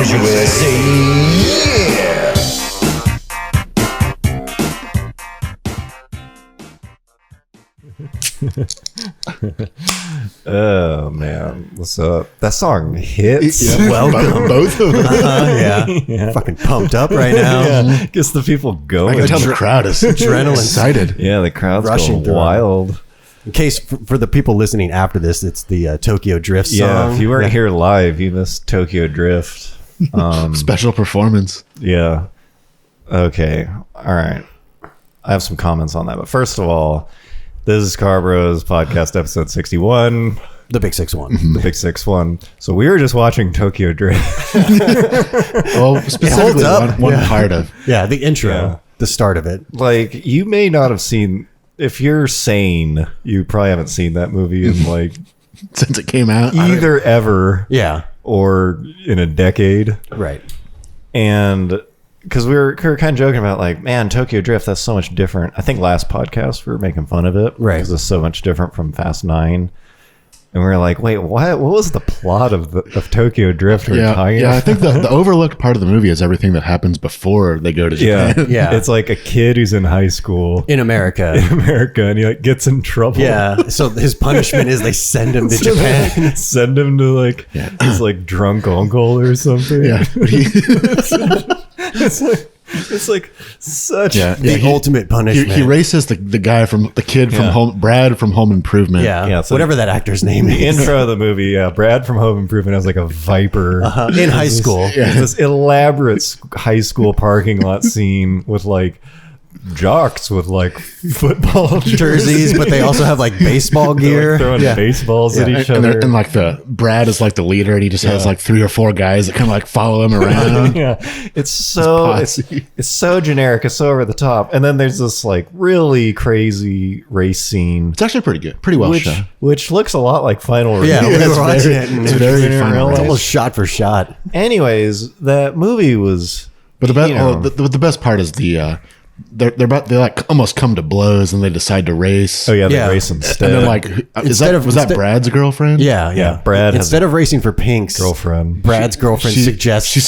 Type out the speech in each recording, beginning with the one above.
Cars USA. Yeah. Oh man, what's up? That song hits. Yeah, welcome. Both of them. Yeah. Fucking pumped up right now. Yeah, gets the people going. I can tell the crowd is Adrenaline. excited. Yeah, the crowd's Rushing going through. wild. In case for the people listening after this, it's the Tokyo Drift song. Yeah, if you weren't here live, you missed Tokyo Drift. Special performance. Yeah. Okay. All right. I have some comments on that, but first of all, this is Car Bros Podcast episode 61. The Big 6-1. The Big 6-1. So we were just watching Tokyo Drift. Well, specifically up. one part of. Yeah, the intro, Yeah. the start of it. Like, you may not have seen, if you're sane, you probably haven't seen that movie in like Since it came out. either ever Yeah, or in a decade. right. And because we were kind of joking about like, man, Tokyo Drift, that's so much different. I think last podcast we were making fun of it. Right. Because it's so much different from Fast 9. And we were like, wait, what was the plot of Tokyo Drift? We were talking Yeah, I about? think the overlooked part of the movie is everything that happens before they go to Japan. Yeah. It's like a kid who's in high school In America. in America and he like gets in trouble. Yeah, so his punishment is they send him to So they Japan. send him to like his like drunk uncle or something. Yeah. But he, It's like such yeah. The ultimate punishment. He races the guy from the kid from home, Brad from Home Improvement. Yeah, Yeah, so whatever that actor's name the is. intro of the movie, yeah, Brad from Home Improvement has like a Viper In high school. This elaborate high school parking lot scene with like jocks with like football Jerseys, but they also have like baseball They're, gear. like, throwing baseballs at each And, other. and like Brad is like the leader, and he just has like 3 or 4 guys that kind of like follow him around. Yeah, it's so posse. it's so generic, it's so over the top. And then there's this like really crazy race scene, It's actually pretty good, pretty well shot. which looks a lot of Final Yeah, Review. we it's were watching very- it, and it's it very was- Final It's Review. almost shot for shot. Anyways, that movie was But the, you know, the best part is the they like almost come to blows, and they decide to race. oh yeah, they Yeah. race instead. And then like was that Brad's girlfriend? Yeah, Yeah, Brad has Instead of racing for pinks, girlfriend. Brad's girlfriend suggests she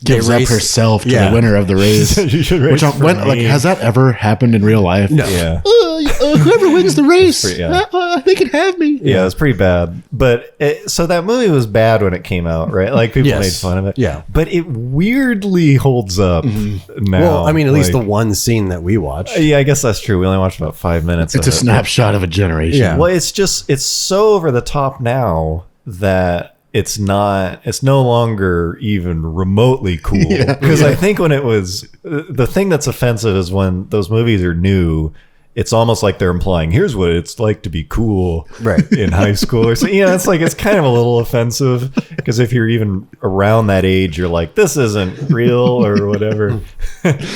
gives up race- herself to Yeah. the winner of the race. You should race Which for like me. has that ever happened in real life? No. Yeah. Whoever wins the race, pretty- yeah. they can have me. Yeah, it's pretty bad. But so that movie was bad when it came out, right? Like people Yes. made fun of it. Yeah. But it weirdly holds up now. Well, I mean, at least the Like, one scene that we watched. yeah, I guess that's true. We only watched about 5 minutes. It's of a it. snapshot of a generation. Yeah. Well, it's so over the top now that it's no longer even remotely cool. Because I think when it was, the thing that's offensive is when those movies are new, it's almost like they're implying, here's what it's like to be cool Right. in high school. Or so, it's like, it's kind of a little offensive because if you're even around that age, you're like, this isn't real or whatever.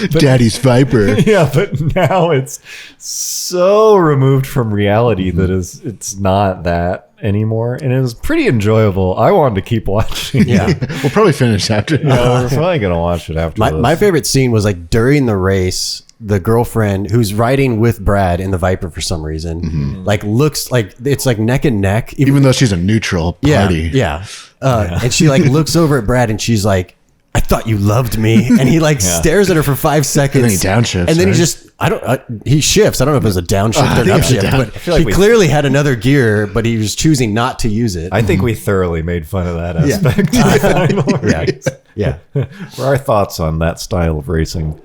Daddy's Viper. Yeah, but now it's so removed from reality that it's not that anymore, and it was pretty enjoyable. I wanted to keep watching. Yeah. We'll probably finish after. We're probably gonna watch it after. My favorite scene was like during the race, the girlfriend who's riding with Brad in the Viper for some reason, like looks like it's like neck and neck. Even though she's a neutral party. Yeah. And she like looks over at Brad and she's like, I thought you loved me. And he like stares at her for 5 seconds. And then he downshifts, And then right? he just, he shifts. I don't know if it was a downshift or an think it's a upshift, down- but I feel like he we- clearly had another gear, but he was choosing not to use it. I think we thoroughly made fun of that Yeah. aspect. Yeah. What are our thoughts on that style of racing?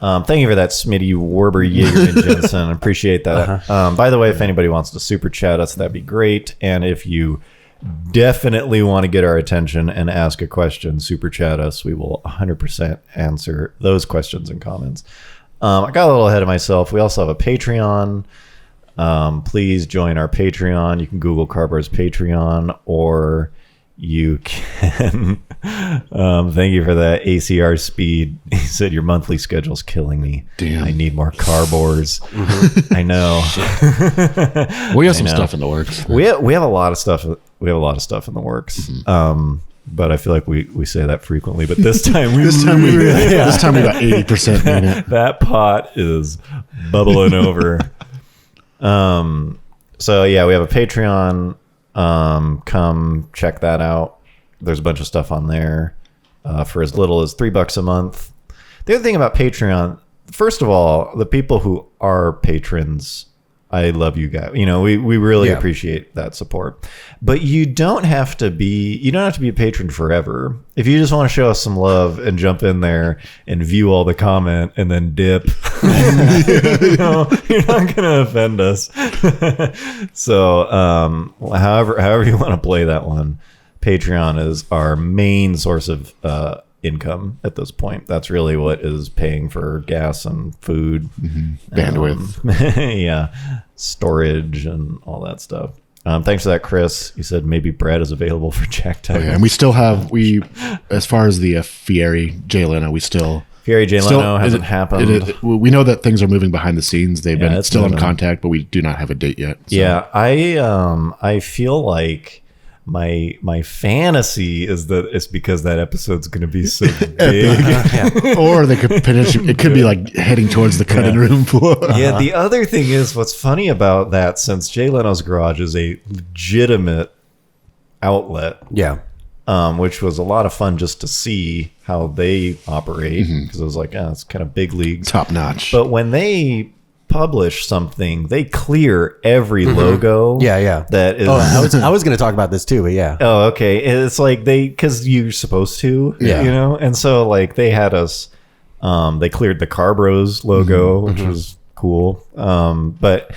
Thank you for that, Smitty Warber Jaeger and Jensen. Appreciate that. By the way, if anybody wants to super chat us, that'd be great. And if you definitely want to get our attention and ask a question, super chat us. We will 100% answer those questions and comments. I got a little ahead of myself. We also have a Patreon. Please join our Patreon. You can Google Carbar's Patreon, or you can thank you for that ACR speed. He said your monthly schedule's killing me. Damn. I need more carbors. I know. We have some know. stuff in the works. We have a lot of stuff. We have a lot of stuff in the works. But I feel like we say that frequently. But this time This time we got 80% in it. that pot is bubbling over. So yeah, we have a Patreon. Come check that out. There's a bunch of stuff on there. for as little as $3 a month. The other thing about Patreon, first of all, the people who are patrons, I love you guys. You know, we really appreciate that support. But you don't have to be a patron forever. If you just want to show us some love and jump in there and view all the comment and then dip, you know, you're not going to offend us. So, however you want to play that one, Patreon is our main source of income at this point. That's really what is paying for gas and food, bandwidth, storage and all that stuff. Thanks for that, Chris. You said maybe Brad is available for Jack Diamond. and we still have as far as the Fieri Jay Leno, Fieri Jay Leno hasn't happened. We know that things are moving behind the scenes. They've been still in moving. contact, but we do not have a date yet. So. Yeah, I feel like my fantasy is that it's because that episode's going to be so big. Or they could potentially, it could be like heading towards the cutting room floor. Yeah, the other thing is what's funny about that, since Jay Leno's Garage is a legitimate outlet, which was a lot of fun just to see how they operate, because it was like, it's kind of big leagues. Top notch. But when they publish something, they clear every logo. That is. I was going to talk about this too, but Oh, okay. It's like because you're supposed to, you know? And so like they had us, they cleared the Carbros logo, which was cool. But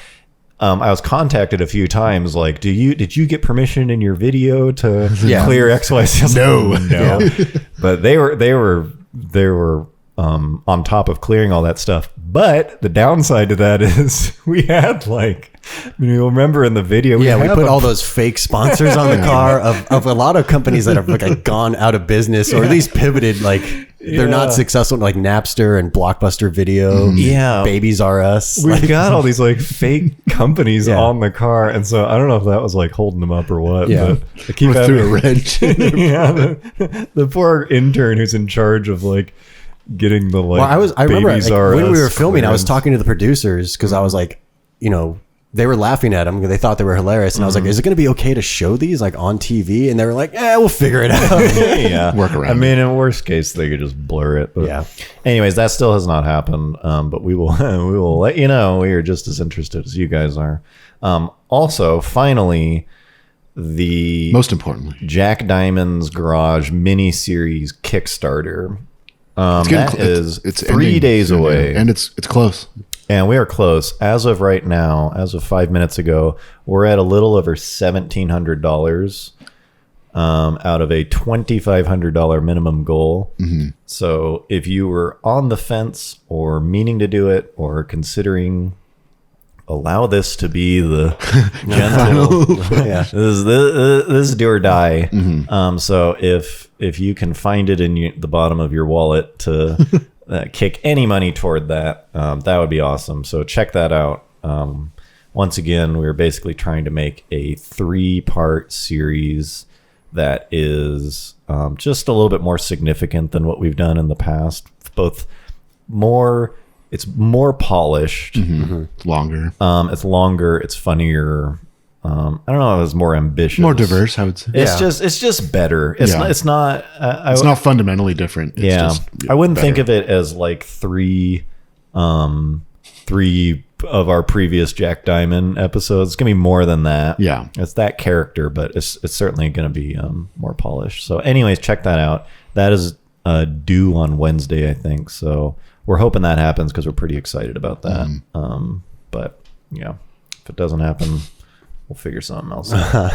I was contacted a few times, like, did you get permission in your video to clear XYZ? No. But they were on top of clearing all that stuff. But the downside to that is we had you'll remember in the video. We put all those fake sponsors on the car of a lot of companies that have gone out of business or at least pivoted. They're not successful, like Napster and Blockbuster Video. Babies R Us. We've got all these fake companies on the car. And so I don't know if that was holding them up or what. But I keep through a wrench. The poor intern who's in charge of getting the I remember Babies when we were filming, clearance. I was talking to the producers because I was like, they were laughing at them. They thought they were hilarious. And I was like, is it going to be okay to show these on TV? And they were like, we'll figure it out. Work around. I mean, in worst case, they could just blur it. But anyways, that still has not happened. But we will let you know. We are just as interested as you guys are. Also, finally, most importantly, Jack Diamond's Garage mini-series Kickstarter. It's 3 days away. And it's close. And we are close. As of right now, as of 5 minutes ago, we're at a little over $1,700 out of a $2,500 minimum goal. So if you were on the fence or meaning to do it or considering, allow this to be the gentle. This is do or die. So if you can find it in the bottom of your wallet to kick any money toward that, that would be awesome. So check that out. Once again, we're basically trying to make a 3-part series that is just a little bit more significant than what we've done in the past. It's more polished. Longer. It's longer. It's funnier. I don't know. It was more ambitious, more diverse. I would say it's just better. It's not. It's not fundamentally different. It's just, I wouldn't better. think of it as three of our previous Jack Diamond episodes. It's gonna be more than that. Yeah, it's that character, but it's certainly gonna be more polished. So, anyways, check that out. That is due on Wednesday, I think. So we're hoping that happens because we're pretty excited about that. But if it doesn't happen, we'll figure something else out.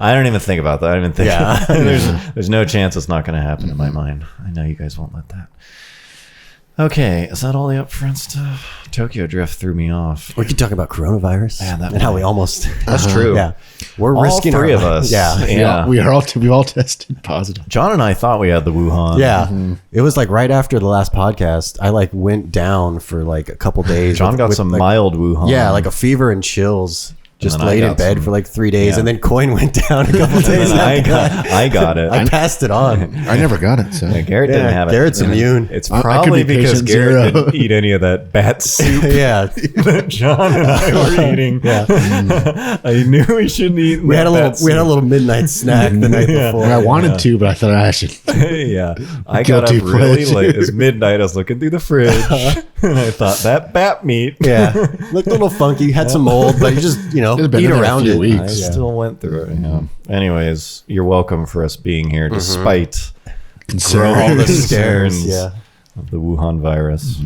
I don't even think about that. I don't even think there's no chance it's not going to happen in my mind. I know you guys won't let that. Okay, is that all the upfront stuff? Tokyo Drift threw me off. We could talk about coronavirus and how we almost. That's true. We're all risking three of us. We've all tested positive. John and I thought we had the Wuhan. It was right after the last podcast. I went down for a couple days. John got some mild Wuhan. A fever and chills. Just then I laid in got bed some- for like 3 days, Yeah. and then coin went down a couple days. And after I got it. I passed it on. I never got it. So Yeah, Garrett didn't Yeah, have it. Garrett's immune. It's I could probably be because patient Garrett zero. didn't eat any of that bat soup Yeah, that John and I were eating. I knew we shouldn't eat. we had a little midnight snack the night before. I wanted to, but I thought I should. Yeah, I got up Guilty really pleasure. late. It was midnight. I was looking through the fridge, and I thought that bat meat. Yeah, looked a little funky, had some mold, but you just It's been eat in there a around few it. weeks. I still went through it. Yeah. Anyways, you're welcome for us being here, despite all the scares Yeah. of the Wuhan virus.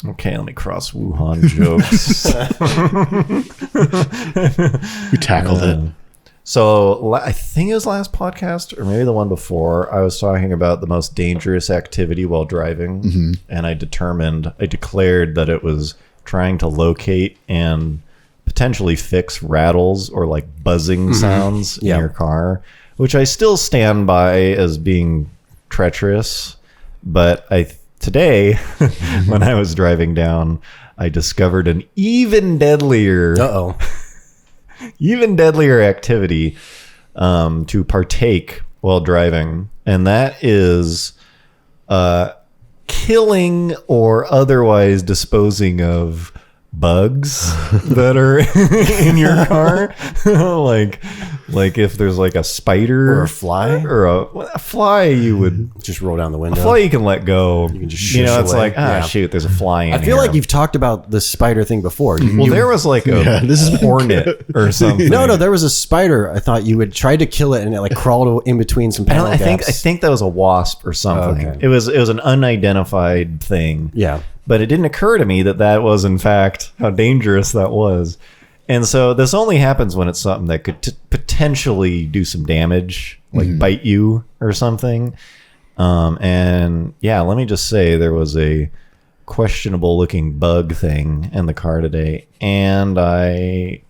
Okay, let me cross Wuhan jokes. We tackled it. So I think it was last podcast, or maybe the one before, I was talking about the most dangerous activity while driving, and I declared that it was trying to locate and potentially fix rattles or like buzzing sounds in Yeah. your car, which I still stand by as being treacherous. But today, when I was driving down, I discovered an even deadlier activity to partake while driving, and that is killing or otherwise disposing of bugs that are in your car. like if there's like a spider Or a fly? or a fly, you would Just roll down the window. fly you can let go. You just know, shush it's away. like Yeah. shoot, there's a fly in I feel here. like you've talked about the spider thing before. Well, there was like a this is hornet or something. No, there was a spider. I thought you would try to kill it, and it like crawled in between some panel I think gaps. that was a wasp or something. Okay. It was an unidentified thing. Yeah. But it didn't occur to me that was in fact how dangerous that was. And so this only happens when it's something that could potentially do some damage, like bite you or something. And yeah, let me just say there was a questionable looking bug thing in the car today, and I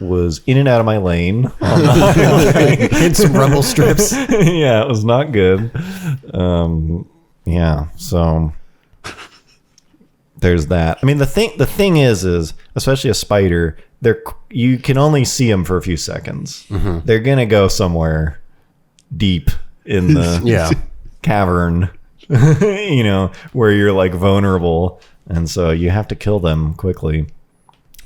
was in and out of my lane. Hit some rumble strips. Yeah, it was not good. Yeah, so there's that. I mean, the thing is especially a spider, you can only see them for a few seconds. They're gonna go somewhere deep in the Yeah. cavern, you know, where you're like vulnerable, and so you have to kill them quickly.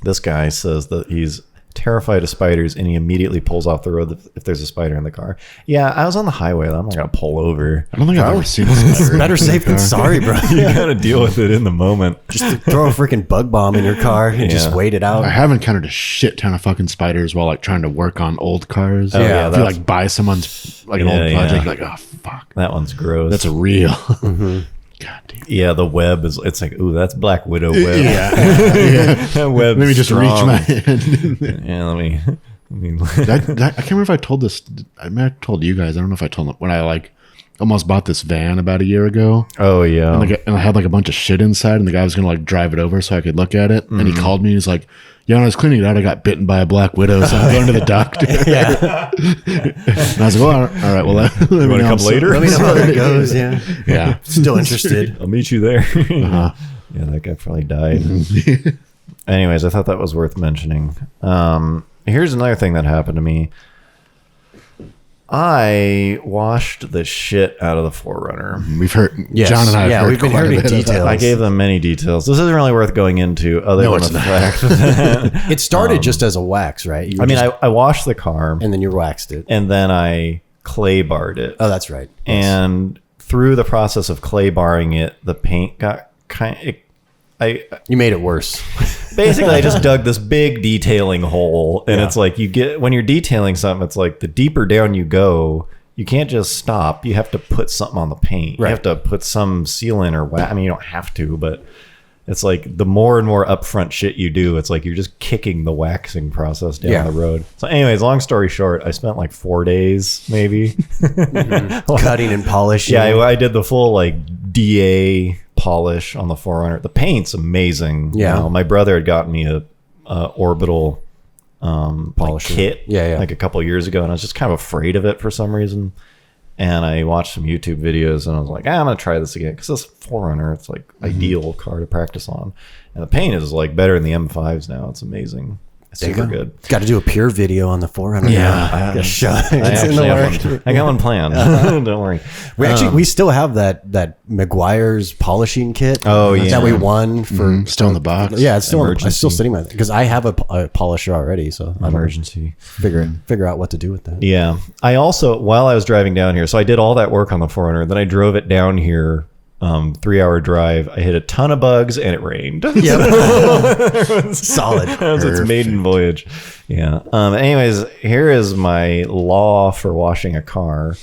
This guy says that he's terrified of spiders, and he immediately pulls off the road if there's a spider in the car. Yeah, I was on the highway though. I'm not gonna pull over. I don't think I've ever seen this. Better safe than sorry, bro. You gotta deal with it in the moment. Just throw a freaking bug bomb in your car and just Yeah. wait it out. I have encountered a shit ton of fucking spiders while like trying to work on old cars. Oh, yeah, if you that's- like buy someone's like an Yeah, old project, yeah. you're like, oh fuck, That one's gross. that's a real. God damn. Yeah, the web it's like, ooh, that's Black Widow web. Yeah. That web's Let me just reach strong. my hand. Yeah, let me I can't remember if I told this. I may have told you guys. I don't know if I told them when I like almost bought this van about a year ago. Oh yeah. And I had like a bunch of shit inside, and the guy was gonna like drive it over so I could look at it. And he called me. He's like, "Yeah, when I was cleaning it out, I got bitten by a black widow, so I'm going to the doctor." Yeah. And I was like, "Well, all right. Well, let me wanna know come later? Let me know how that goes. Yeah. Yeah. Still interested. I'll meet you there. Yeah, that guy probably died. Anyways, I thought that was worth mentioning. Here's another thing that happened to me. I washed the shit out of the 4Runner. We've heard. Yes. John and I. Have Yeah, heard we've been quite a hearing bit of that. details. I gave them many details. This isn't really worth going into, other No, than it's the not. fact that It started just as a wax, right? You I mean, just- I washed the car and then you waxed it. and then I clay barred it. Oh, that's right. And through the process of clay barring it, the paint got You made it worse. basically I just dug this big detailing hole, and Yeah. it's like when you're detailing something, it's like the deeper down you go, you can't just stop. You have to put something on the paint. Right. You have to put some sealant or wax. I mean, you don't have to, but it's like the more and more upfront shit you do, it's like you're just kicking the waxing process down Yeah. the road. So anyways, long story short, I spent like 4 days maybe. Cutting and polishing. Yeah, I did the full like DA polish on the 4Runner. The paint's amazing. Yeah. You know, my brother had gotten me a orbital Polisher. kit Yeah. like a couple of years ago, and I was just kind of afraid of it for some reason. And I watched some YouTube videos, and I was like, I'm gonna try this again because this 4Runner, it's like ideal car to practice on, and the paint is like better than the M5s now. It's amazing. Super good. Got to do a pure video on the 400. Yeah. I got one planned. Don't worry. We still have that McGuire's polishing kit. Oh, yeah. That we won for Still in the box. Yeah, it's still sitting there because I have a polisher already. So Emergency. figure out what to do with that. Yeah. I also, while I was driving down here, so I did all that work on the 400. Then I drove it down here. 3-hour drive. I hit a ton of bugs and it rained. Yep. Solid. That was its maiden voyage. Yeah. Anyways, here is my law for washing a car,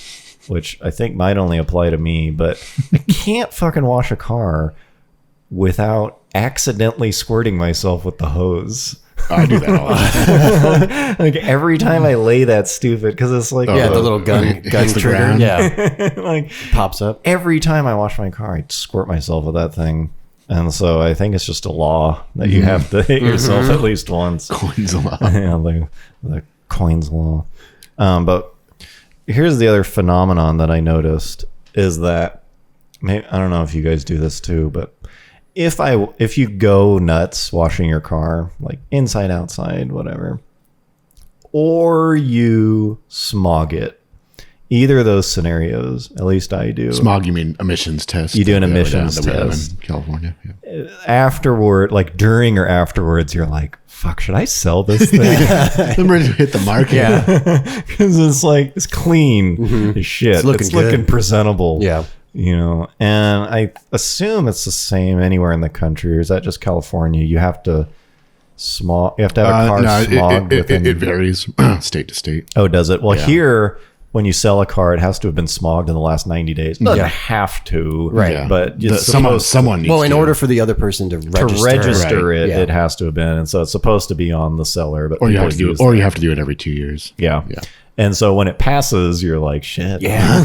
which I think might only apply to me, but I can't fucking wash a car without accidentally squirting myself with the hose. I do that all the time. Like every time I lay that stupid, because it's like Yeah, the little gun hits the trigger. ground. Yeah, like pops up. every time I wash my car, I squirt myself with that thing. And so I think it's just a law that you have to hit yourself at least once. Coins a lot. Yeah, the coins law. But here's the other phenomenon that I noticed is that maybe, I don't know if you guys do this too, but if you go nuts washing your car, like inside, outside, whatever, or you smog it, either of those scenarios, at least I do. Smog, you mean emissions test? You do an that we have emissions that we have test. in California. Yeah. Afterward, like during or afterwards, you're like, fuck, should I sell this thing? I'm ready to hit the market. Yeah, Because it's like, it's clean as shit. It's looking looking good. presentable. yeah. You know, and I assume it's the same anywhere in the country, or is that just California? You have to have a car smogged within. It varies state to state. Oh, does it? Well, Yeah. here, when you sell a car, it has to have been smogged in the last 90 days. It doesn't have to, Right. Yeah. But it's Someone needs Well, in to. order for the other person to register, it, Yeah. it has to have been, and so it's supposed to be on the seller. But Or you people have to do use it, or that. you have to do it every 2 years. Yeah. Yeah. And so when it passes, you're like, shit. Yeah.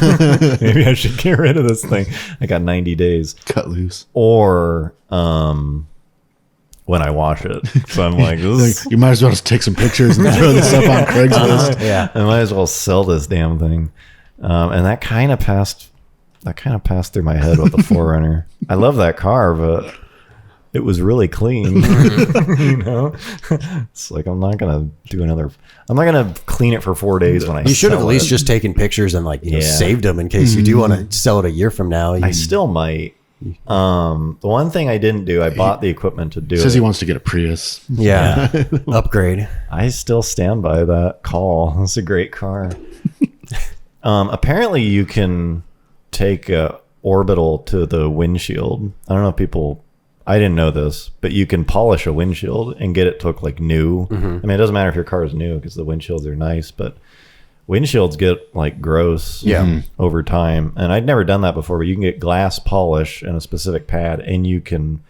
Maybe I should get rid of this thing. I got 90 days. Cut loose. Or when I wash it. So I'm like, this Like, you might as well just take some pictures and throw this up on Craigslist. Yeah. I might as well sell this damn thing. And that kind of passed through my head with the 4Runner. I love that car, but it was really clean. You know? It's like I'm not gonna clean it for 4 days when I You should have at sell least it. just taken pictures and Yeah. saved them in case you do want to sell it a year from now. I still might. The one thing I didn't do, I bought the equipment to do Says it. he wants to get a Prius. yeah. Upgrade. I still stand by that call. It's a great car. Apparently, you can take a orbital to the windshield. I don't know if people. I didn't know this, but you can polish a windshield and get it to look like new. I mean, it doesn't matter if your car is new because the windshields are nice, but windshields get like gross over time. And I'd never done that before, but you can get glass polish and a specific pad and you can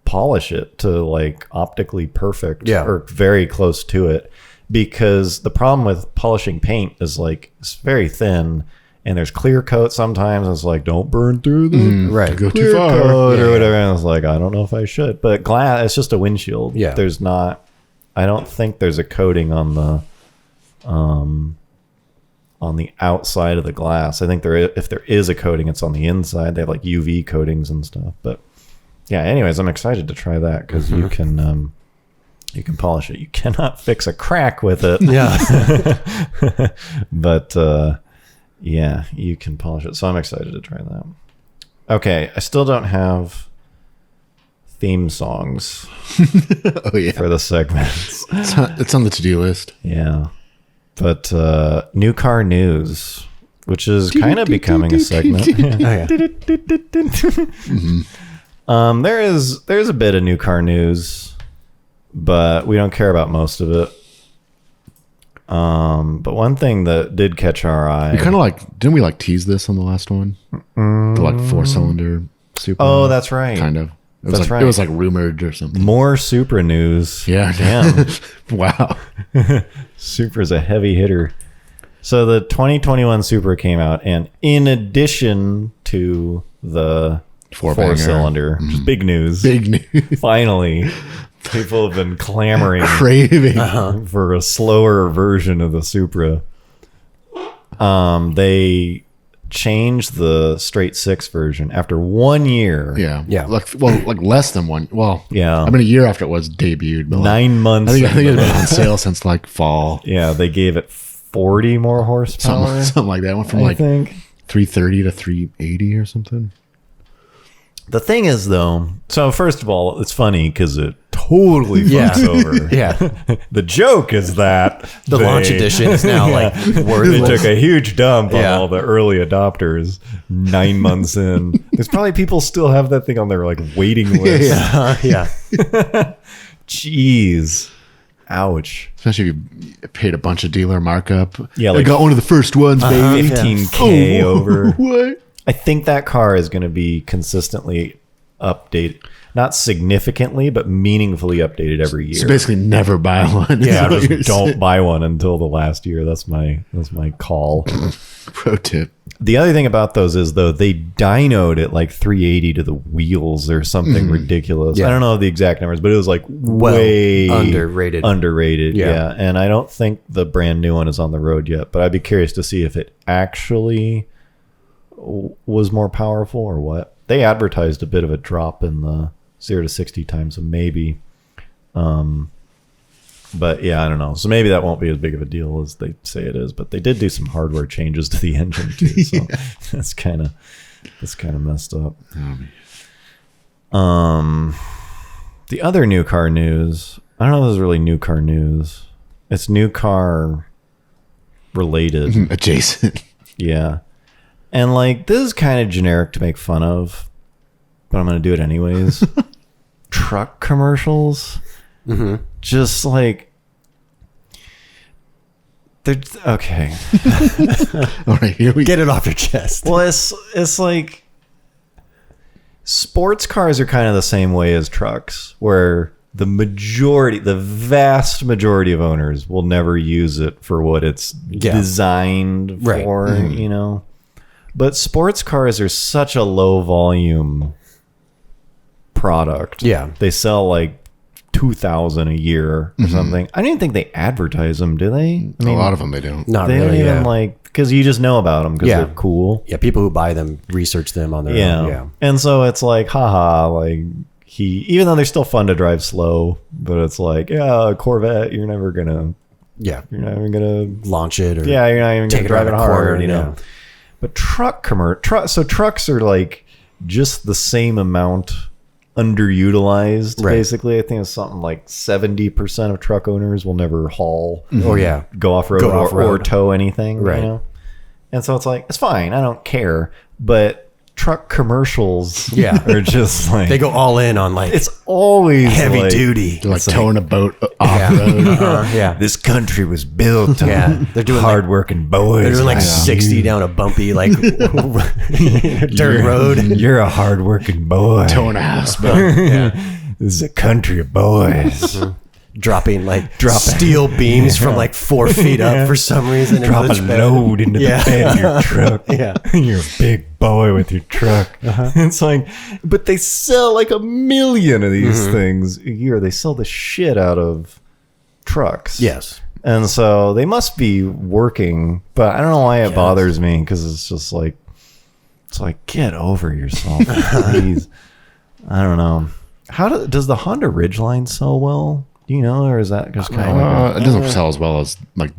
polish it to like optically perfect or very close to it. Because the problem with polishing paint is like it's very thin and there's clear coat sometimes. It's like, don't burn through the Right. Go clear too far. coat or whatever. And I was like, I don't know if I should. But glass, it's just a windshield. Yeah. There's not, I don't think there's a coating on the outside of the glass. I think if there is a coating, it's on the inside. They have like UV coatings and stuff. But yeah, anyways, I'm excited to try that because you can polish it. You cannot fix a crack with it. Yeah. But yeah, you can polish it. So I'm excited to try that. Okay, I still don't have theme songs Oh yeah, for the segments. it's on the to-do list. Yeah. But new car news, which is kind of becoming a segment. Yeah. There's a bit of new car news, but we don't care about most of it. But one thing that did catch our eye. We kind of didn't we tease this on the last one? The 4-cylinder Supra. Oh, that's right. Kind of. It was That's right. It was rumored or something. More Supra news. Yeah. Damn. Wow. Supra's a heavy hitter. So the 2021 Supra came out, and in addition to the four-cylinder, which is big news. Big news. Finally, people have been clamoring Craving. for a slower version of the Supra. They changed the straight six version after 1 year. Yeah. Like less than one. Well, Yeah. I mean, a year after it was debuted. But 9 months. I think it's been on sale since like fall. Yeah, they gave it 40 more horsepower. Something like that. Went from I think. 330 to 380 or something. The thing is, though, so first of all, it's funny because it totally fucks over. Yeah. The joke is that The launch edition is now like they worthless. took a huge dump on Yeah. all the early adopters 9 months in. There's probably people still have that thing on their like waiting list. Yeah. Jeez. Ouch. Especially if you paid a bunch of dealer markup. Yeah, I like got one of the first ones, baby. 15K over. What? I think that car is going to be consistently updated. Not significantly, but meaningfully updated every year. So basically, never buy one. Yeah, Is what you're just don't saying. buy one until the last year. That's my call. Pro tip. The other thing about those is though they dynoed at like 380 to the wheels or something ridiculous. Yeah. I don't know the exact numbers, but it was like way underrated. Yeah. And I don't think the brand new one is on the road yet, but I'd be curious to see if it actually was more powerful or what. They advertised a bit of a drop in the 0 to 60 times, so maybe. But yeah, I don't know. So maybe that won't be as big of a deal as they say it is. But they did do some hardware changes to the engine too, so that's kind of messed up. The other new car news. I don't know if this is really new car news. It's new car related. Adjacent. Yeah. And like this is kind of generic to make fun of, but I'm gonna do it anyways. Truck commercials. Just like they're okay. All right, here we go. Get it off your chest. Well, it's like sports cars are kind of the same way as trucks, where the vast majority of owners will never use it for what it's designed Right. for, you know. But sports cars are such a low volume product. Yeah. They sell like 2,000 a year or something. I don't even think they advertise them, do they? I A lot of them they don't. Not they really. don't even Yeah. like, because you just know about them because Yeah. they're cool. Yeah, people who buy them research them on their Yeah. own. Yeah. And so it's like, haha, like even though they're still fun to drive slow, but it's like, yeah, a Corvette, you're never gonna Launch it or you're not even take gonna it drive around it a hard, corner, you know. yeah. But so trucks are like just the same amount underutilized, Right. basically. I think it's something like 70% of truck owners will never haul or go off-road, Go or off-road. tow anything, Right. you know? And so it's like, it's fine, I don't care. But truck commercials are just like... they go all in on like It's always heavy like, duty. They're like towing a boat off road. Yeah. This country was built on Yeah. They're doing like- hard-working boys. They're doing like like 60 down a bumpy like dirt You're- road. You're a hard-working boy. Towing a houseboat. This is a country of boys. Dropping steel beams from like 4 feet up for some reason. Drop a load into the bed of your truck. Yeah. You're a big boy with your truck. It's like, but they sell like 1 million of these things a year. They sell the shit out of trucks. Yes. And so they must be working, but I don't know why it bothers me, because it's just like, get over yourself, please. I don't know. Does the Honda Ridgeline sell well? Do you know, or is that just kind of like It doesn't sell as well as like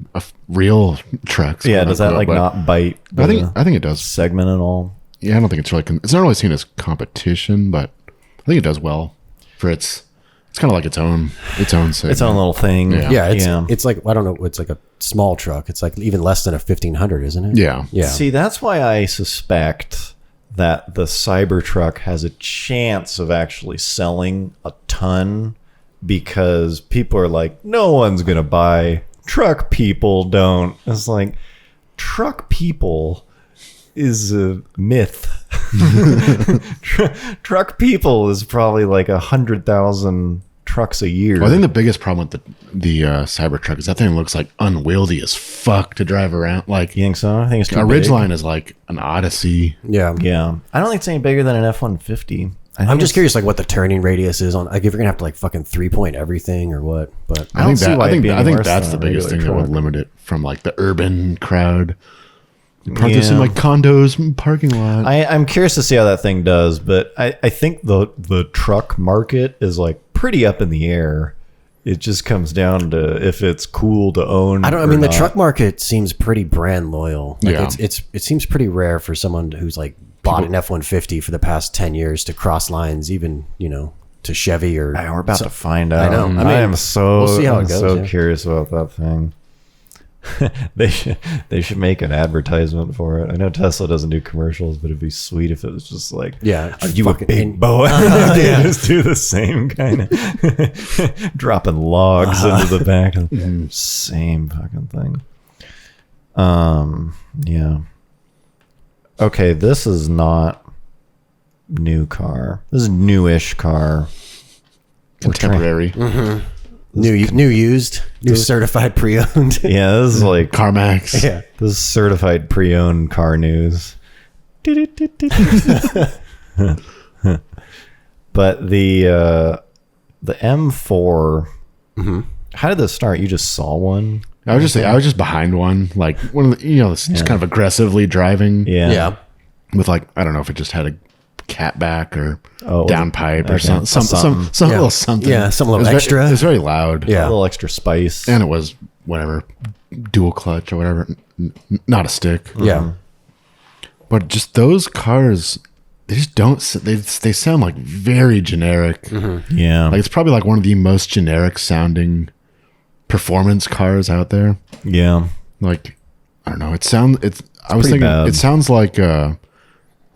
real trucks. yeah? Does that like but not bite the I think it does. segment at all? Yeah, I don't think it's really. It's not really seen as competition, but I think it does well for its. It's kind of like its own segment. Its own little thing. Yeah. It's like, I don't know, it's like a small truck. It's like even less than a 1500, isn't it? Yeah. Yeah. See, that's why I suspect that the Cybertruck has a chance of actually selling a ton, because people are like, no one's gonna buy. Truck people don't. It's like, truck people is a myth. Truck people is probably like 100,000 trucks a year. Well, I think the biggest problem with the Cybertruck is that thing looks like unwieldy as fuck to drive around. Like You think so? I think it's too a big. Ridgeline is like an Odyssey. Yeah. Yeah, I don't think it's any bigger than an F-150. I'm just curious, like, what the turning radius is on. Like, if you're gonna have to like fucking 3-point everything or what. But I don't see why it'd be any I think worse that's than the a biggest thing regular that would truck. limit it from like the urban crowd. Park this in my condo's parking lot. I'm curious to see how that thing does, but I think the truck market is like pretty up in the air. It just comes down to if it's cool to own. The truck market seems pretty brand loyal. Like Yeah. it seems pretty rare for someone who's like bought an F-150 for the past 10 years to cross lines, even, to Chevy or. We're about to find out. I know. I am so, we'll see how it goes, so yeah. curious about that thing. They should make an advertisement for it. I know Tesla doesn't do commercials, but it'd be sweet if it was just like, are you a big boy? They just do the same kind of dropping logs into the back of the same fucking thing. Yeah. Okay, this is not new car. This is newish car. Contemporary. New used, new certified pre-owned. Yeah, this is like CarMax. Yeah. this is certified pre-owned car news. But the M4. How did this start? You just saw one? I was just behind one, like one of the, just kind of aggressively driving. Yeah. Yeah. With like, I don't know if it just had a cat back or Oh, downpipe or okay. some little something. Yeah, some little It was extra. it was very loud. Yeah. A little extra spice. And it was whatever, dual clutch or whatever. Not a stick. Yeah. But just those cars, they just don't, they sound like very generic. Yeah. Like it's probably like one of the most generic sounding performance cars out there. Yeah. Like, I don't know. I was pretty thinking bad. it sounds like a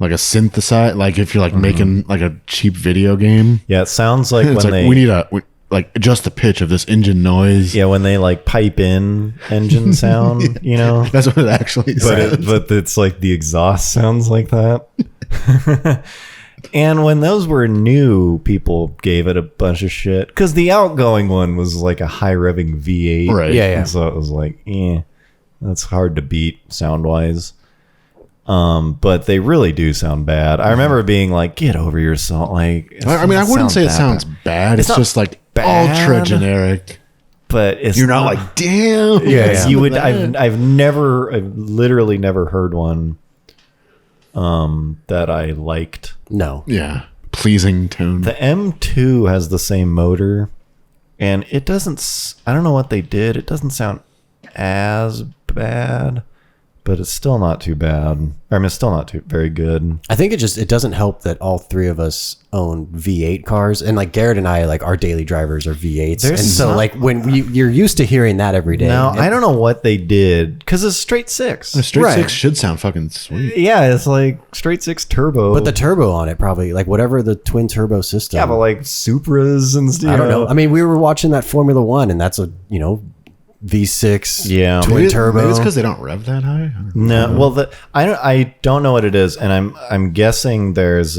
synthesizer, like if you're like making like a cheap video game. Yeah, it sounds like It's when like they we need like adjust the pitch of this engine noise. yeah, when they like pipe in engine sound, That's what it actually says. but it's like the exhaust sounds like that. And when those were new, people gave it a bunch of shit because the outgoing one was like a high revving V8. Right. Yeah, yeah. And so it was like, that's hard to beat sound wise. But they really do sound bad. I remember being like, get over yourself. Like, I mean, I wouldn't say it sounds bad. It's not just like bad. ultra generic. but it's You're not like, damn. Yeah. you would. I've literally never heard one that I liked. No. Yeah. Pleasing tone. The M2 has the same motor, and it doesn't. I don't know what they did. It doesn't sound as bad, but it's still not too bad. I mean, it's still not too very good. I think it doesn't help that all three of us own V8 cars, and like Garrett and I, like our daily drivers are V8s, and so not- like when you're used to hearing that every day. Now And- I don't know what they did because it's straight six. The straight Right. six should sound fucking sweet. Yeah, it's like straight six turbo. but the turbo on it probably like whatever the twin turbo system. yeah, but like Supras and stuff. I don't know. I mean, we were watching that Formula One, and that's a V6 Yeah. twin turbo. Maybe it's because they don't rev that high. I don't know. No, well, I don't know what it is, and I'm guessing there's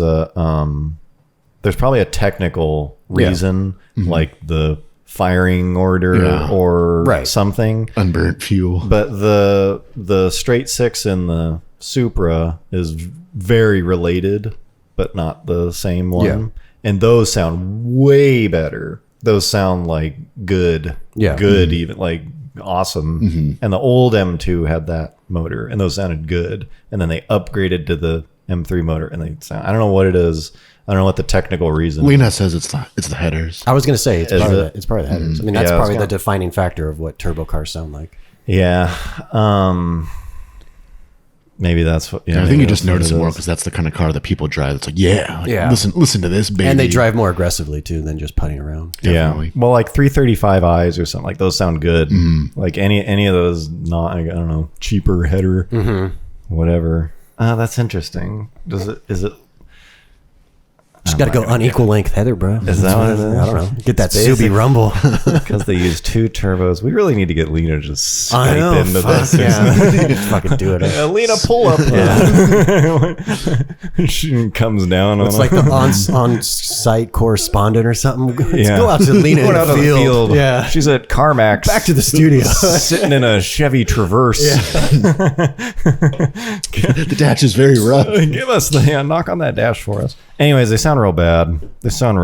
probably a technical reason, like the firing order Yeah. or Right. something. Unburnt fuel. But the straight six in the Supra is very related, but not the same one. Yeah. And those sound way better. Those sound like good. Yeah. Good, even like awesome. And the old M2 had that motor, and those sounded good. And then they upgraded to the M3 motor, and they sound. I don't know what it is. I don't know what the technical reason. Lena says it's the headers. I was gonna say it's Is part of it? it's part of the headers. I mean, that's Yeah, probably it's the kinda- defining factor of what turbo cars sound like. Yeah. Maybe that's what. Yeah, I think maybe you just that's what notice it it more is. because that's the kind of car that people drive. It's like, yeah, Yeah. Listen to this, baby. And they drive more aggressively too than just putting around. Definitely. Yeah. Well, like 335i's or something like those sound good. Like any of those, not I don't know, cheaper header, whatever. That's interesting. Is it? Just got to go unequal length heather, bro. Is that what it is? I don't know. Get that It's basic. Subi rumble. Because they use two turbos. We really need to get Lena to just I Skype know. into Fuck, this. yeah. Just fucking do it. Lena, pull up. She comes down on It's like the on-site correspondent or something. Let's Yeah. go out to Lena in Going out the to the field. field. Yeah. She's at CarMax. Back to the studio. Sitting in a Chevy Traverse. The dash is very rough. Give us the knock on that dash for us. Anyways, they sound real bad. They sound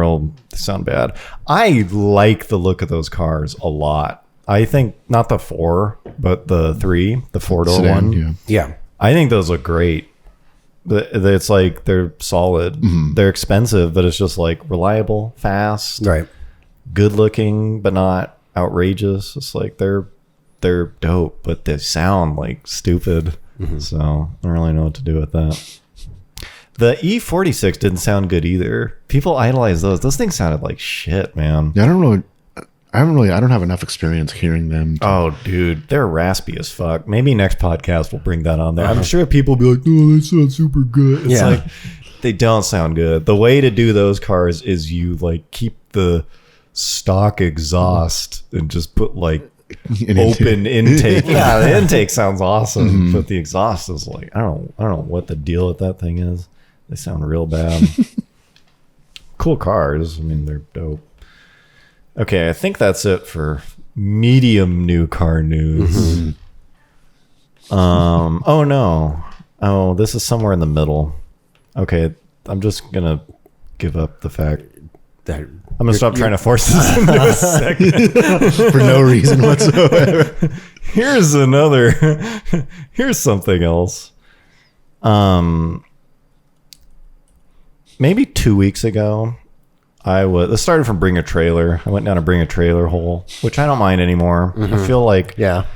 bad. I like the look of those cars a lot. I think not the 4, but the 3, the 4-door Sedan, one. yeah. Yeah. I think those look great. It's like they're solid. They're expensive, but it's just like reliable, fast, Right. good looking, but not outrageous. It's like they're dope, but they sound like stupid. So I don't really know what to do with that. The E46 didn't sound good either. People idolize those. Those things sounded like shit, man. Yeah, I don't have enough experience hearing them. Oh, dude, they're raspy as fuck. Maybe next podcast we'll bring that on there. I'm sure people will be like, "Oh, they sound super good." It's like they don't sound good. The way to do those cars is you like keep the stock exhaust and just put like open intake. Yeah, the intake sounds awesome, but the exhaust is like I don't know what the deal with that thing is. They sound real bad. Cool cars. I mean, they're dope. Okay, I think that's it for medium new car news. Oh no. Oh, this is somewhere in the middle. Okay, I'm just gonna give up the fact That I'm gonna stop trying to force this into a segment For no reason whatsoever. Here's something else. Maybe 2 weeks ago, this started from Bring a Trailer. I went down a Bring a Trailer hole, which I don't mind anymore. I feel like It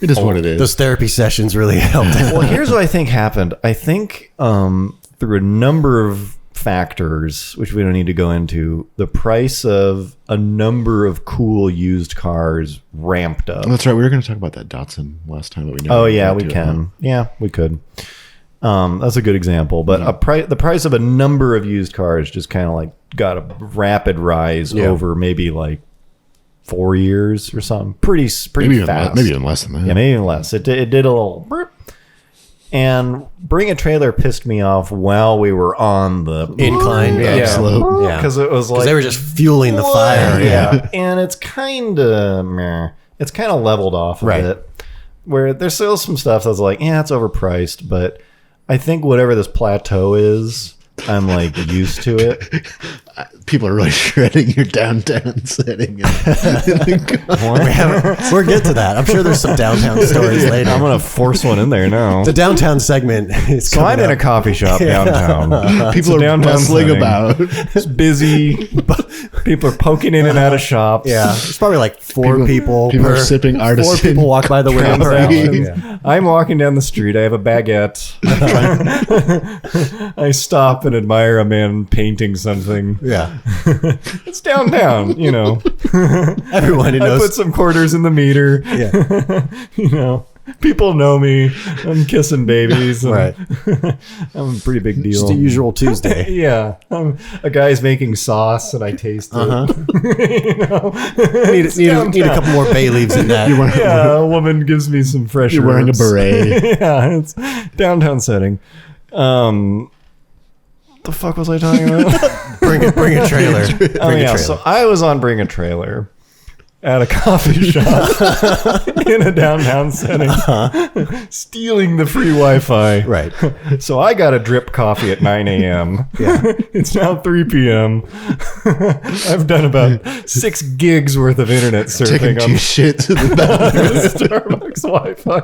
is what it is. those therapy sessions really helped. Well, here's what I think happened. I think through a number of factors, which we don't need to go into, the price of a number of cool used cars ramped up. Oh, that's right. We were going to talk about that Datsun last time, but we never. Oh yeah, got we to it, can. huh? Yeah, we could. That's a good example. But the price of a number of used cars just kind of like got a rapid rise over maybe like 4 years or something. Pretty fast. Maybe even less than that. Yeah, maybe even less. It did a little. Burp. And Bring a Trailer pissed me off while we were on the Incline slope. Yeah. because it was like they were just fueling the fire. Yeah, and it's kind of leveled off a bit. Where there's still some stuff that's like, yeah, it's overpriced, but I think whatever this plateau is, I'm like used to it. People are really shredding your downtown setting. We'll get to that. I'm sure there's some downtown stories later. I'm gonna force one in there now. The downtown segment is So I'm in a coffee shop downtown. People are bustling about. It's busy. People are poking in and out of shops. Yeah, it's probably like four people. People are sipping artisan. 4 people walk by the window per hour. Transactions. Yeah. I'm walking down the street. I have a baguette. I stop and admire a man painting something. Yeah, It's downtown, you know. everyone who I knows. put some quarters in the meter. Yeah, You know, people know me. I'm kissing babies. And right. I'm a pretty big deal. Just the usual Tuesday. Yeah, a guy's making sauce and I taste it. You know, Need a couple more bay leaves in that. yeah, a woman gives me some fresh. You're wearing a herbs. beret. Yeah, it's downtown setting. The fuck was I talking about? Bring a trailer. Bring a trailer. So I was on Bring a Trailer at a coffee shop in a downtown setting, stealing the free Wi-Fi. Right. So I got a drip coffee at 9 a.m. Yeah. It's now 3 p.m. I've done about 6 gigs worth of internet Taking surfing on 2 shits in the back. the Starbucks Wi-Fi.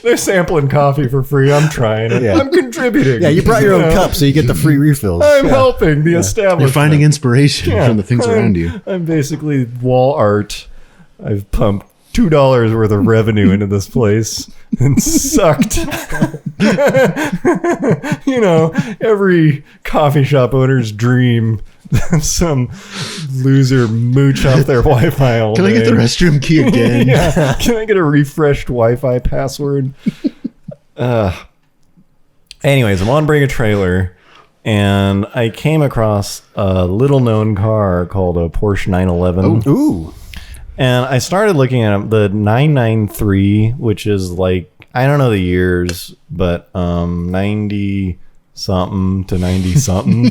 They're sampling coffee for free. I'm trying it. Yeah. I'm contributing. Yeah, you brought your own know? cup, so you get the free refills. I'm helping the establishment. You're finding inspiration from the things around you. I'm basically wall art. I've pumped $2 worth of revenue into this place and sucked. You know, every coffee shop owner's dream. Some loser mooch off their Wi-Fi all Can I day. get the restroom key again? Yeah. Can I get a refreshed Wi-Fi password? Anyways, I'm on Bring a Trailer, and I came across a little-known car called a Porsche 911. Ooh. And I started looking at the 993, which is like, I don't know the years, but 90 something to 90 something.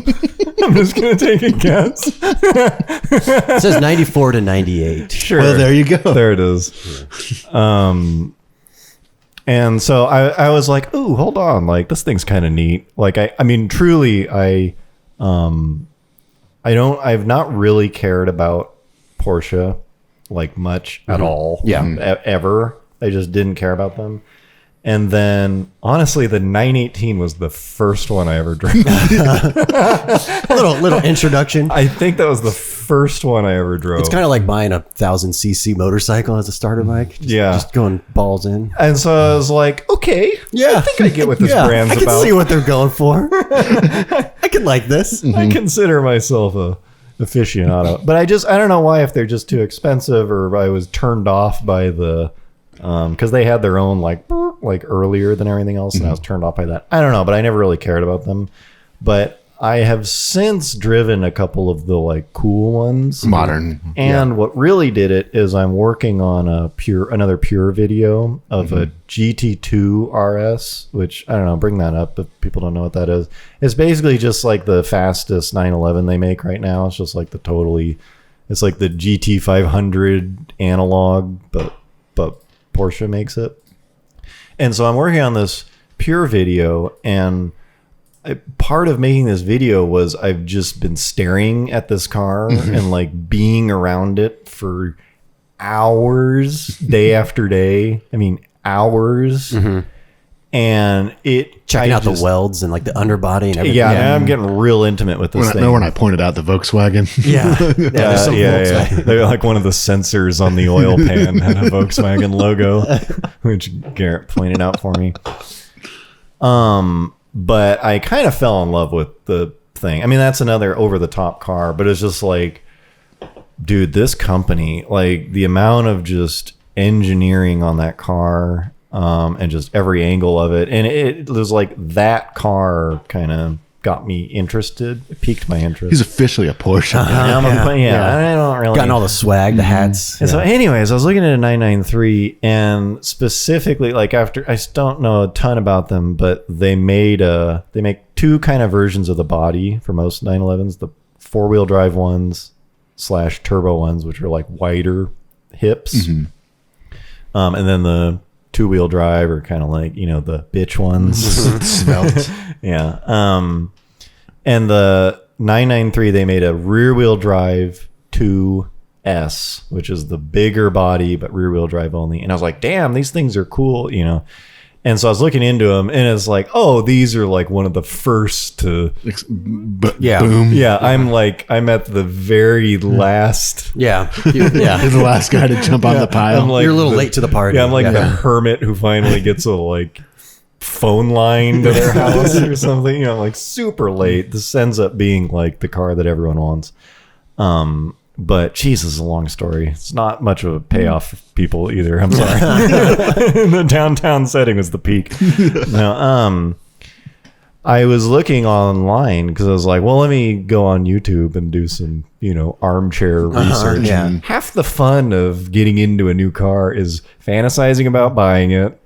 I'm just going to take a guess. It says 94 to 98. Sure. Well, there you go. There it is. And so I was like, ooh, hold on. Like, this thing's kind of neat. Like, I mean, truly, I've not really cared about Porsche like much at all. Yeah. Ever. I just didn't care about them. And then, honestly, the 918 was the first one I ever drove. little introduction. I think that was the first one I ever drove. It's kind of like buying a 1,000cc motorcycle as a starter bike. Just going balls in. And so I was like, okay, I think I get what this brand's I can about. see what they're going for. I can like this. I consider myself a aficionado, but I don't know why, if they're just too expensive or I was turned off by the because they had their own like earlier than everything else, and I was turned off by that. I don't know, but I never really cared about them. But I have since driven a couple of the like cool ones, modern. And what really did it is I'm working on another pure video of a GT2 RS, which I don't know, bring that up if people don't know what that is. It's basically just like the fastest 911 they make right now. It's just like it's like the GT 500 analog, but Porsche makes it. And so I'm working on this pure video, and part of making this video was I've just been staring at this car and like being around it for hours, day after day. I mean, hours. And checking out the welds and like the underbody and everything. Yeah, I'm getting real intimate with this thing. When I pointed out the Volkswagen. Yeah. They're like one of the sensors on the oil pan had a Volkswagen logo, which Garrett pointed out for me. But I kind of fell in love with the thing. I mean, that's another over-the-top car, but it's just like, dude, this company, like the amount of just engineering on that car, and just every angle of it. And it was like that car kind of got me interested. It piqued my interest. He's officially a Porsche. I don't really... Gotten all the swag, the hats. And so anyways, I was looking at a 993, and specifically, like I don't know a ton about them, but they make two kind of versions of the body for most 911s, the 4-wheel drive ones / turbo ones, which are like wider hips. And then the 2-wheel drive are kind of like, the bitch ones. Svelte. Yeah. And the 993, they made a rear wheel drive 2S, which is the bigger body, but rear wheel drive only. And I was like, damn, these things are cool, And so I was looking into them, and it's like, oh, these are like one of the first to, boom. Yeah, I'm at the very last. Yeah. You're the last guy to jump on the pile. I'm like You're a little late to the party. Yeah, I'm like the hermit who finally gets a like phone line to their house or something. Like super late. This ends up being like the car that everyone wants. But geez, this is a long story. It's not much of a payoff for people either. I'm sorry. The downtown setting was the peak. No, I was looking online because I was like, well, let me go on YouTube and do some, armchair research. Yeah. Half the fun of getting into a new car is fantasizing about buying it,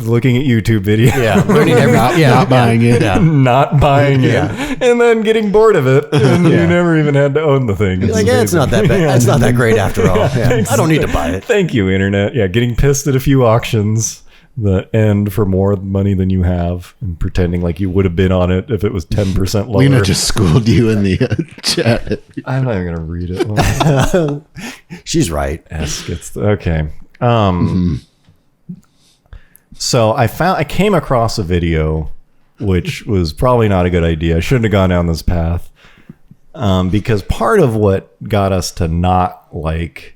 looking at YouTube videos. Yeah, learning not buying it. Yeah. Not buying it, and then getting bored of it, and you never even had to own the thing. You're like, it's not that bad. It's not that great after all. Yeah. I don't need to buy it. Thank you, internet. Yeah, getting pissed at a few auctions that end for more money than you have, and pretending like you would have been on it if it was 10% lower. Lena just schooled you in the chat. I'm not even gonna read it. She's right. Okay. So I came across a video, which was probably not a good idea. I shouldn't have gone down this path, because part of what got us to not like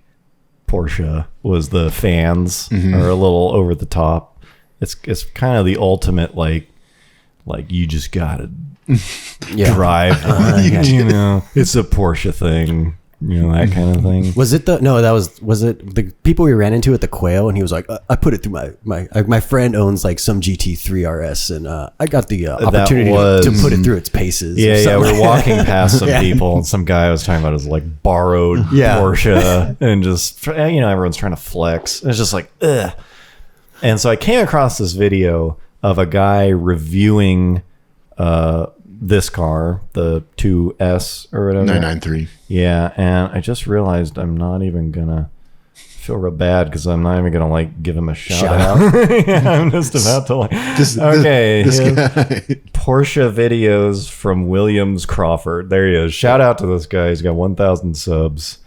Porsche was the fans are a little over the top. It's kind of the ultimate like you just gotta drive. It's a Porsche thing. That kind of thing. Was it the people we ran into at the Quail, and he was like, I put it through my friend owns like some GT3 RS, and I got the opportunity to put it through its paces. Yeah, we're walking past some people, and some guy was talking about his like borrowed Porsche, and just everyone's trying to flex. And it's just like, ugh. And so I came across this video of a guy reviewing this car, the 2S or whatever. 993. Yeah, and I just realized I'm not even gonna feel real bad because I'm not even gonna like give him a shout out. I'm just about to like. This guy. Porsche videos from Williams Crawford. There he is. Shout out to this guy. He's got 1,000 subs.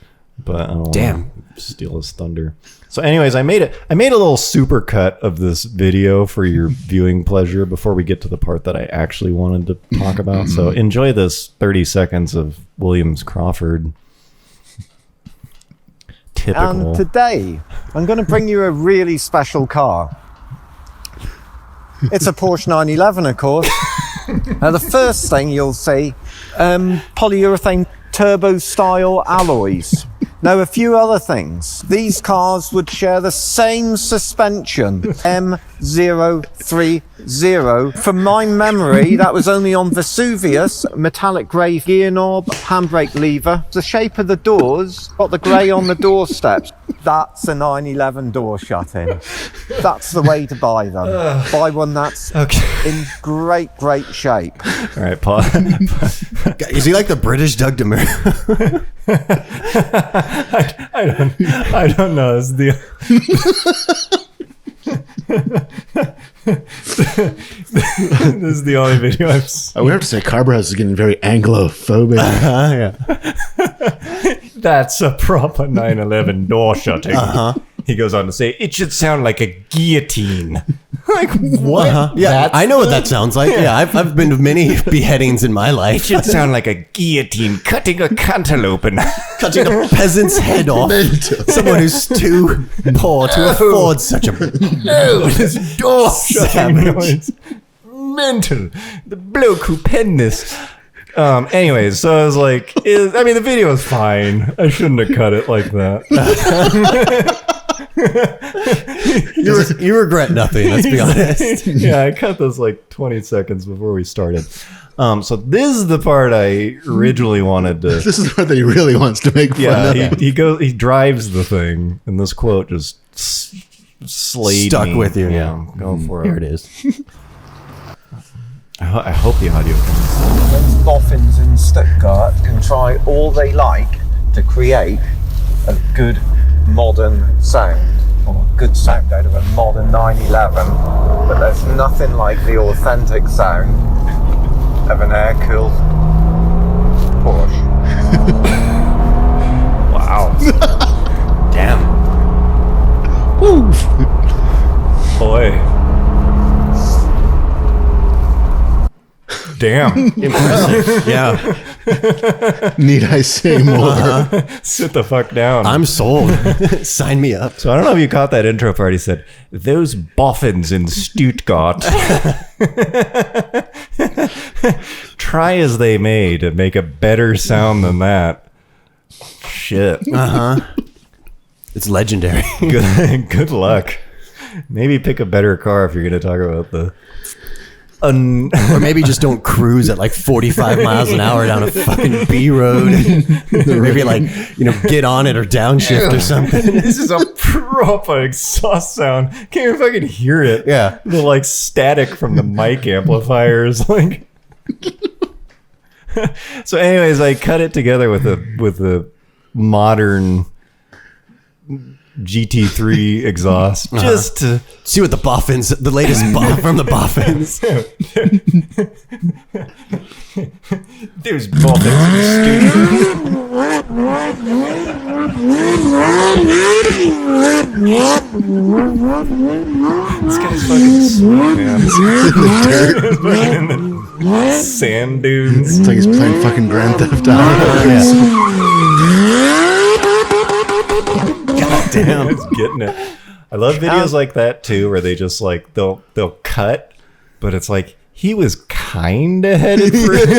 but I don't Damn. wanna steal his thunder. So anyways, I made a little super cut of this video for your viewing pleasure before we get to the part that I actually wanted to talk about. So enjoy this 30 seconds of Williams Crawford. Typical. And today, I'm going to bring you a really special car. It's a Porsche 911, of course. Now, the first thing you'll see, polyurethane turbo-style alloys. Now, a few other things. These cars would share the same suspension, M030. From my memory, that was only on Vesuvius, metallic grey gear knob, handbrake lever. The shape of the doors, got the grey on the doorsteps. That's a 911 door shut-in. That's the way to buy them. Buy one that's in great shape. All right, Paul. Is he like the British Doug DeMuro? I don't know. It's this is the only video I've seen. We have to say Carbureau is getting very Anglophobic. Yeah. That's a proper 911 door shutting. He goes on to say, it should sound like a guillotine. Like, what? Yeah, I know what that sounds like. Yeah, I've been to many beheadings in my It life. should sound like a guillotine cutting a cantaloupe and Cutting a peasant's head off. Someone who's too poor to afford such a this door shutting noise. Mental. The bloke who penned this. Anyways, so I was like, the video is fine. I shouldn't have cut it like that. You regret nothing, let's be honest. Yeah, I cut this like 20 seconds before we started. So this is the part I originally wanted to. This is what he really wants to make fun of. He drives the thing, and this quote just slayed Stuck me. with you. Yeah, go for it. Here it is. I hope the audio comes. Those boffins in Stuttgart can try all they like to create a good modern sound, or a good sound out of a modern 911, but there's nothing like the authentic sound of an air-cooled Porsche. Wow. Damn. Boy. Damn. Impressive. Yeah. Need I say more? Sit the fuck down. I'm sold. Sign me up. So I don't know if you caught that intro part. He said, those boffins in Stuttgart. Try as they may to make a better sound than that. Shit. It's legendary. Good luck. Maybe pick a better car if you're going to talk about the... Or maybe just don't cruise at like 45 miles an hour down a fucking B road. Maybe like, get on it or downshift or something. This is a proper exhaust sound. Can't even fucking hear it. Yeah. The like static from the mic amplifiers. Like. So anyways, I cut it together with a modern GT3 exhaust just to See what the latest from the boffins. there's boffins in the This guy's fucking sweet, man. Fucking in the sand dunes. It's like he's playing fucking Grand Theft Auto. Damn, he's getting it. I love videos like that too, where they just like they'll cut, but it's like he was kind of headed for it.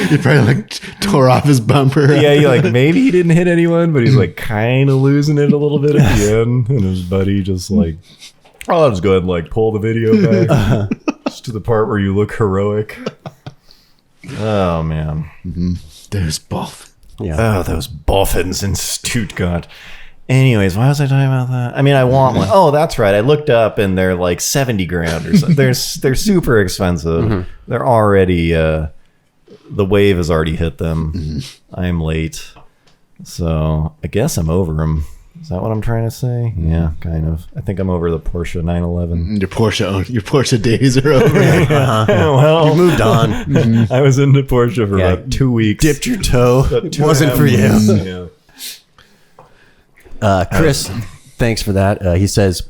He probably like tore off his bumper. Yeah, he like maybe he didn't hit anyone, but he's like kind of losing it a little bit at the end, and his buddy just like, I'll just go ahead and like pull the video back just to the part where you look heroic. Oh man, There's both. Yeah. oh those boffins in Stuttgart. Anyways, why was I talking about that? I mean, I want one. Oh, that's right. I looked up and they're like 70 grand or something. They're super expensive. They're already, the wave has already hit them. I'm late. So I guess I'm over them. Is that what I'm trying to say? Yeah, kind of. I think I'm over the Porsche 911. Your Porsche days are over. Well, You moved on. I was into Porsche for about 2 weeks. Dipped your toe. About It wasn't for you. Yeah. Chris, thanks for that. He says,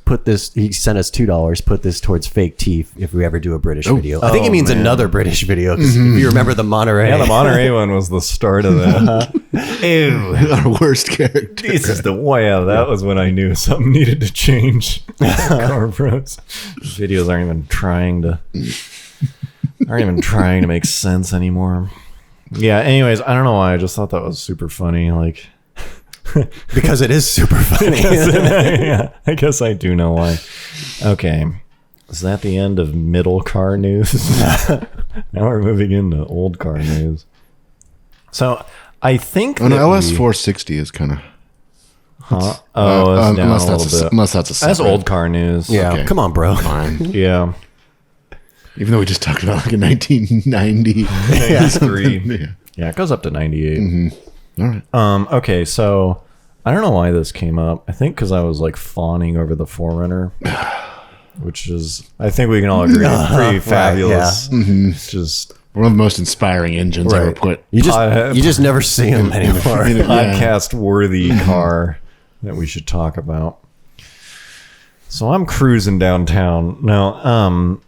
he sent us $2. Put this towards fake teeth if we ever do a British video. I think he means another British video. Because if you remember the Monterey. Yeah, the Monterey one was the start of that. Ew. Our worst character. This is the way. Yeah, that was when I knew something needed to change. Car Bros. Videos aren't even trying to make sense anymore. Yeah. Anyways, I don't know why. I just thought that was super funny. Like. Because it is super funny. Yeah, I guess I do know why. Okay. Is that the end of middle car news? Now we're moving into old car news. So I think An LS 460 is kind of. Huh? Oh, it's down unless a that's little bit. unless that's a separate. That's old car news. Yeah, Okay. come on, bro. Fine. Yeah. Even though we just talked about like a 1990. 93. Yeah, it goes up to 98. All right. Okay, so I don't know why this came up. I think because I was like fawning over the 4Runner, which is, I think we can all agree, pretty fabulous. It's just One of the most inspiring engines ever put. You just never see them anymore. podcast worthy car that we should talk about. So I'm cruising downtown now.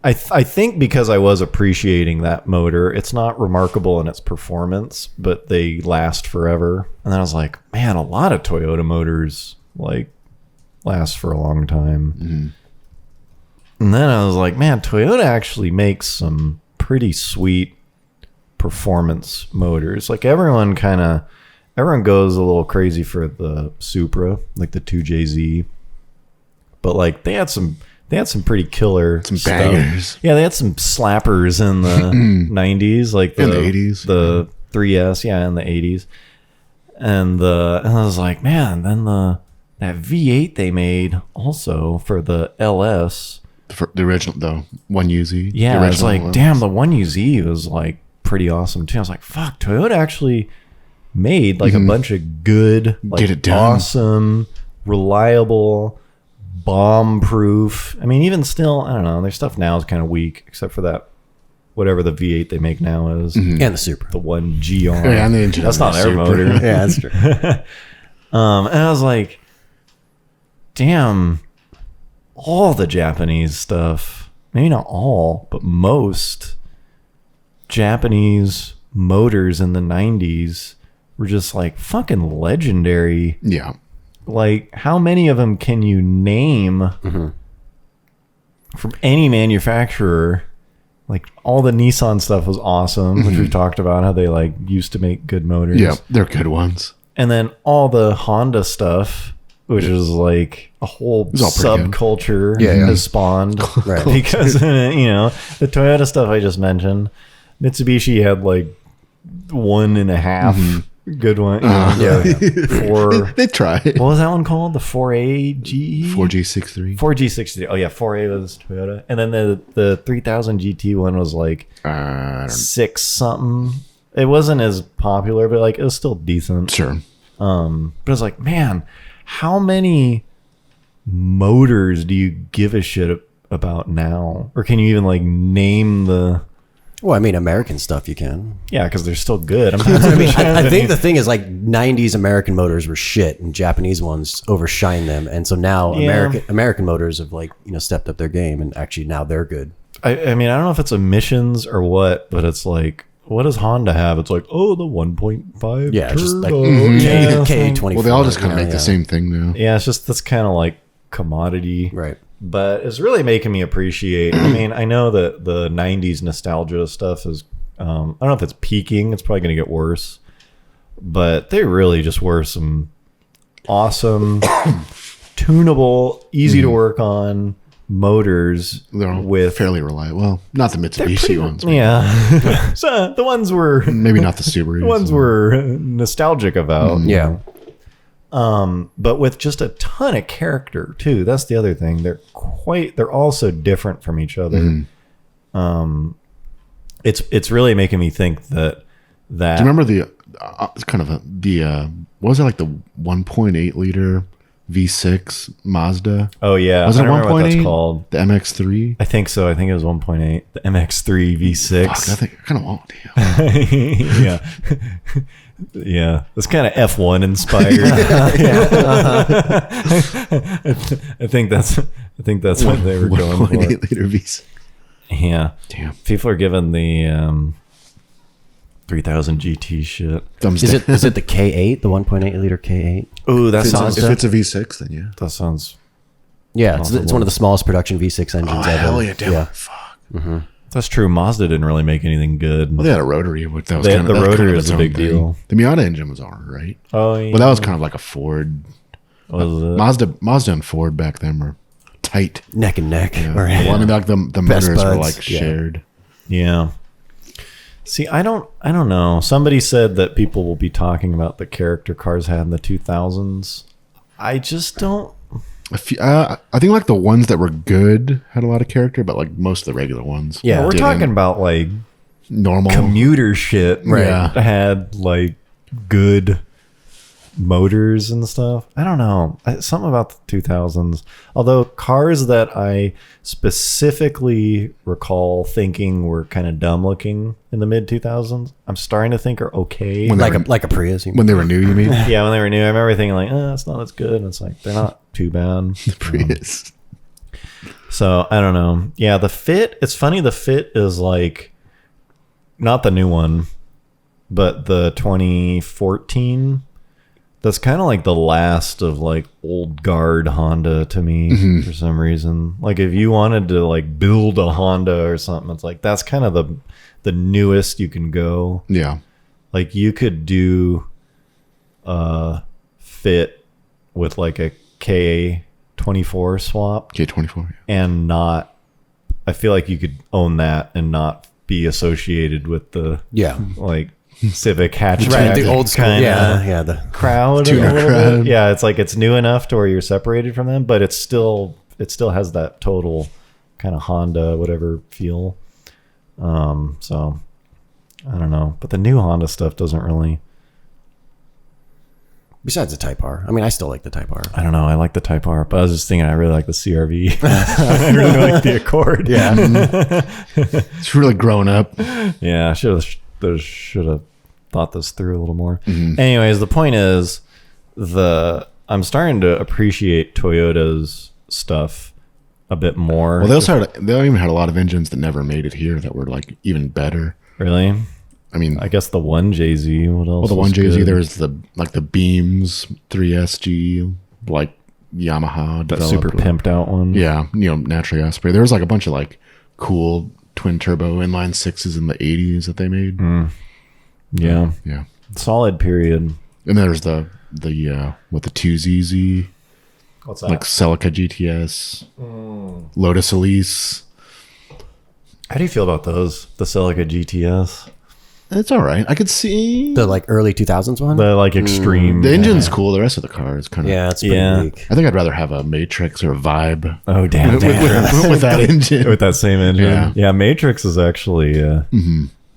I think because I was appreciating that motor, it's not remarkable in its performance, but they last forever. And then I was like, man, a lot of Toyota motors like last for a long time. And then I was like, man, Toyota actually makes some pretty sweet performance motors. Like everyone goes a little crazy for the Supra, like the 2JZ, but like they had some pretty killer stuff. Bangers. Yeah, they had some slappers in the 90s, like In the 80s. the 3S, yeah, in the 80s. And I was like, man, then that V8 they made also for the LS. The original, though, 1UZ. Yeah, the I was like, LS. damn, the 1UZ was like pretty awesome too. I was like, fuck, Toyota actually made like a bunch of good, like Get it done. awesome, reliable, bomb-proof. I mean, even still, I don't know, their stuff now is kind of weak, except for that, whatever the V8 they make now is. And the Supra. The 1GR. Yeah, and the engine That's on not the their Supra. motor. Yeah, that's true. And I was like, damn, all the Japanese stuff, maybe not all, but most Japanese motors in the 90s were just like fucking legendary. Yeah. Like, how many of them can you name from any manufacturer? Like, all the Nissan stuff was awesome, which we've talked about, how they like used to make good motors. Yeah, they're good ones. And then all the Honda stuff, which is like a whole It's all pretty good. subculture Yeah. has spawned. Right. Because, the Toyota stuff I just mentioned, Mitsubishi had like 1.5 good one. Four. They tried. What was that one called? The 4AGE? 4G63. 4G60. Oh yeah, 4A was Toyota. And then the 3000 GT one was like I don't 6 something. It wasn't as popular, but like it was still decent. Sure. But it's like, man, how many motors do you give a shit about now? Or can you even like name the... Well, I mean, American stuff you can. Yeah, because they're still good. I think the thing is like 90s American motors were shit and Japanese ones overshine them. And so now Yeah. American motors have like, stepped up their game and actually now they're good. I mean, I don't know if it's emissions or what, but it's like, what does Honda have? It's like, oh, the 1.5 Yeah, just like turbo. K24. Well, they all just kind of make yeah. the same thing now. Yeah, it's just this kind of like commodity. Right. But it's really making me appreciate. I mean, I know that the 90s nostalgia stuff is, I don't know if it's peaking. It's probably going to get worse. But they really just were some awesome, tunable, easy to work on motors They're all with. fairly reliable. Well, not the Mitsubishi ones. Yeah. So the ones were. Maybe not the Subarus. The ones we're nostalgic about. Yeah. But with just a ton of character too. That's the other thing. They're all so different from each other. It's really making me think that Do you remember the what was it, like the 1.8 liter V6 Mazda? oh yeah, Was I it don't remember what that's 1.8? called. The MX3? I think so. I think it was 1.8. The MX3 Fuck, I V6. think I kind of want. Damn. Yeah. Yeah, it's kind of F1 inspired. I think that's what they were going for. 1.8 liter V6. Yeah, Damn. people are giving the 3000 GT shit. Thumbs Is down. it the K8, the 1.8 liter K8? Ooh, that sounds. If it's a V6, then yeah. That sounds. Yeah, it's one of the smallest production V6 engines Oh, ever. hell yeah, damn. Yeah. Fuck. That's true. Mazda didn't really make anything good. Well, they had a rotary. But that was The kind of, rotary was its a own big thing. deal. The Miata engine was all right. Oh, yeah. Well, that was kind of like a Ford. Was it? Mazda and Ford back then were tight. Neck and neck. Yeah. Or- Well, I mean, like the Best motors were buds. like Yeah. shared. Yeah. See, I don't know. Somebody said that people will be talking about the character cars had in the 2000s. I just don't. I think like the ones that were good had a lot of character, but like most of the regular ones, Yeah. We're didn't. talking about like normal. commuter shit Right. that had like good motors and stuff. I don't know. Something about the 2000s. Although cars that I specifically recall thinking were kind of dumb looking in the mid 2000s, I'm starting to think are okay. When they like were- a Prius. when they were new, you mean? Yeah, when they were new, I remember thinking like, it's not as good. And it's like, they're not too bad. Prius. So I don't know. Yeah, the Fit, it's funny. The Fit is like, not the new one, but the 2014. That's kind of like the last of like old guard Honda to me for some reason. Like if you wanted to like build a Honda or something, it's like, that's kind of the newest you can go. Yeah. Like you could do a Fit with like a K24 swap K24. and not, I feel like you could own that and not be associated with the Yeah. like Civic hatchback Right, the old school. kinda Yeah, the crowd. Tuner a little crowd. bit. Yeah, it's like it's new enough to where you're separated from them, but it still has that total kind of Honda whatever feel. So I don't know, but the new Honda stuff doesn't really. Besides the Type R. I mean, I still like the Type R. I don't know. I like the Type R, but I was just thinking I really like the CRV. I really like the Accord. Yeah. It's really grown up. Yeah, I should have thought this through a little more. Anyways, the point is, I'm starting to appreciate Toyota's stuff a bit more. Well, they even had a lot of engines that never made it here that were like even better. Really? I mean, I guess the 1JZ. What else? well, the was 1JZ, good? there was the Beams 3SG, like Yamaha that developed. super pimped out one. Yeah, naturally aspirated. There was like a bunch of like cool twin turbo inline sixes in the 80s that they made. Yeah. Yeah. Solid period. And there's the with the 2ZZ, What's that? like Celica GTS, Lotus Elise. How do you feel about those? The Celica GTS, It's all right. I could see The like early 2000s one? the like extreme. the engine's cool. The rest of the car is kind of Yeah, it's pretty Yeah. weak. I think I'd rather have a Matrix or a Vibe Oh damn! with that engine. With that same engine. Yeah. Matrix is actually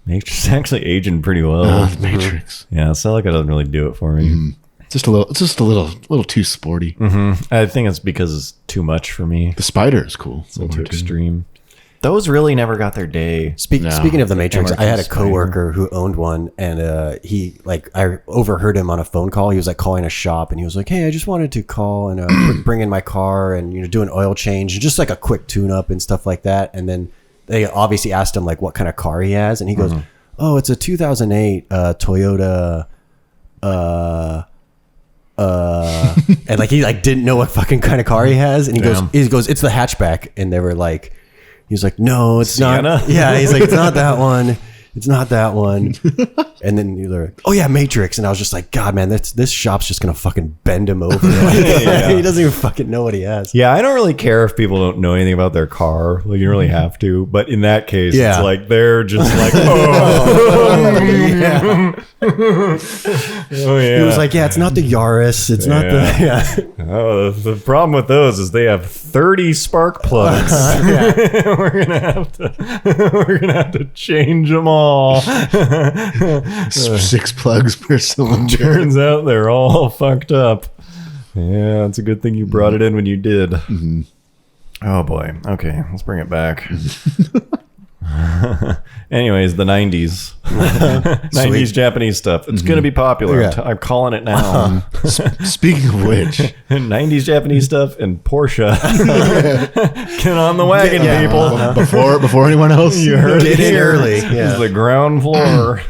Matrix is actually aging pretty well. The Matrix. Yeah, Celica doesn't really do it for me. It's just a little too sporty. I think it's because it's too much for me. The Spider is cool. It's a little too extreme. Those really never got their day. No. Speaking of the Matrix, MRT I had a Spider. coworker who owned one, and he like I overheard him on a phone call. He was like calling a shop, and he was like, "Hey, I just wanted to call and bring in my car and do an oil change, just like a quick tune-up and stuff like that." And then they obviously asked him like what kind of car he has, and he goes, "Oh, it's a 2008 Toyota." And like he like didn't know what fucking kind of car he has, and he Damn. goes, "It's the hatchback," and they were like. He was like, "No, it's Sienna? not." Yeah, he's like, "It's not that one. It's not that one." And then they're like, "Oh yeah, Matrix." And I was just like, "God, man, this shop's just gonna fucking bend him over." Like, he doesn't even fucking know what he has. Yeah, I don't really care if people don't know anything about their car. Like, you don't really have to. But in that case, Yeah. it's like they're just like, oh, oh yeah. He was like, "Yeah, it's not the Yaris. It's not the yeah." Oh, the problem with those is they have 30 spark plugs. we're gonna have to change them all. 6 plugs per cylinder. Turns out they're all fucked up. Yeah, it's a good thing you brought it in when you did. Oh boy. Okay, let's bring it back. Anyways, the 90s. 90s Japanese stuff. It's going to be popular. Yeah. I'm calling it now. Speaking of which, 90s Japanese stuff and Porsche. Get on the wagon, people. before anyone else, You heard Get it in here. early. This Yeah. is the ground floor.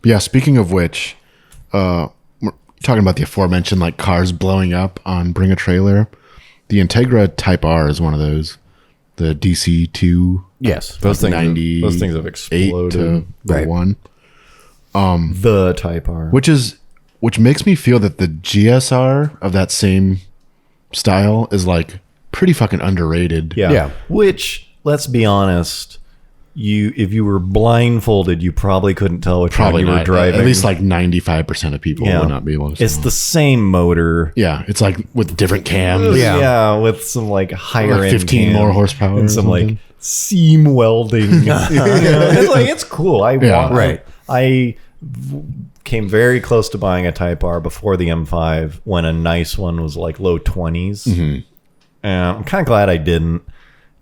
Yeah, speaking of which, we're talking about the aforementioned like cars blowing up on Bring a Trailer. The Integra Type R is one of those. The DC2. Yes. Those things have 98 exploded. to Right. 1. The Type R. Which makes me feel that the GSR of that same style is like pretty fucking underrated. Yeah. Which, let's be honest, if you were blindfolded, you probably couldn't tell which Probably one you were not. driving. At least like 95% of people would not be able to. It's the same motor. Yeah, it's like with different cams. Yeah, with some like higher Like end 15 cams more horsepower and or some something. like seam welding. It's cool. Right. I came very close to buying a Type R before the M5 when a nice one was like low 20s. And I'm kind of glad I didn't,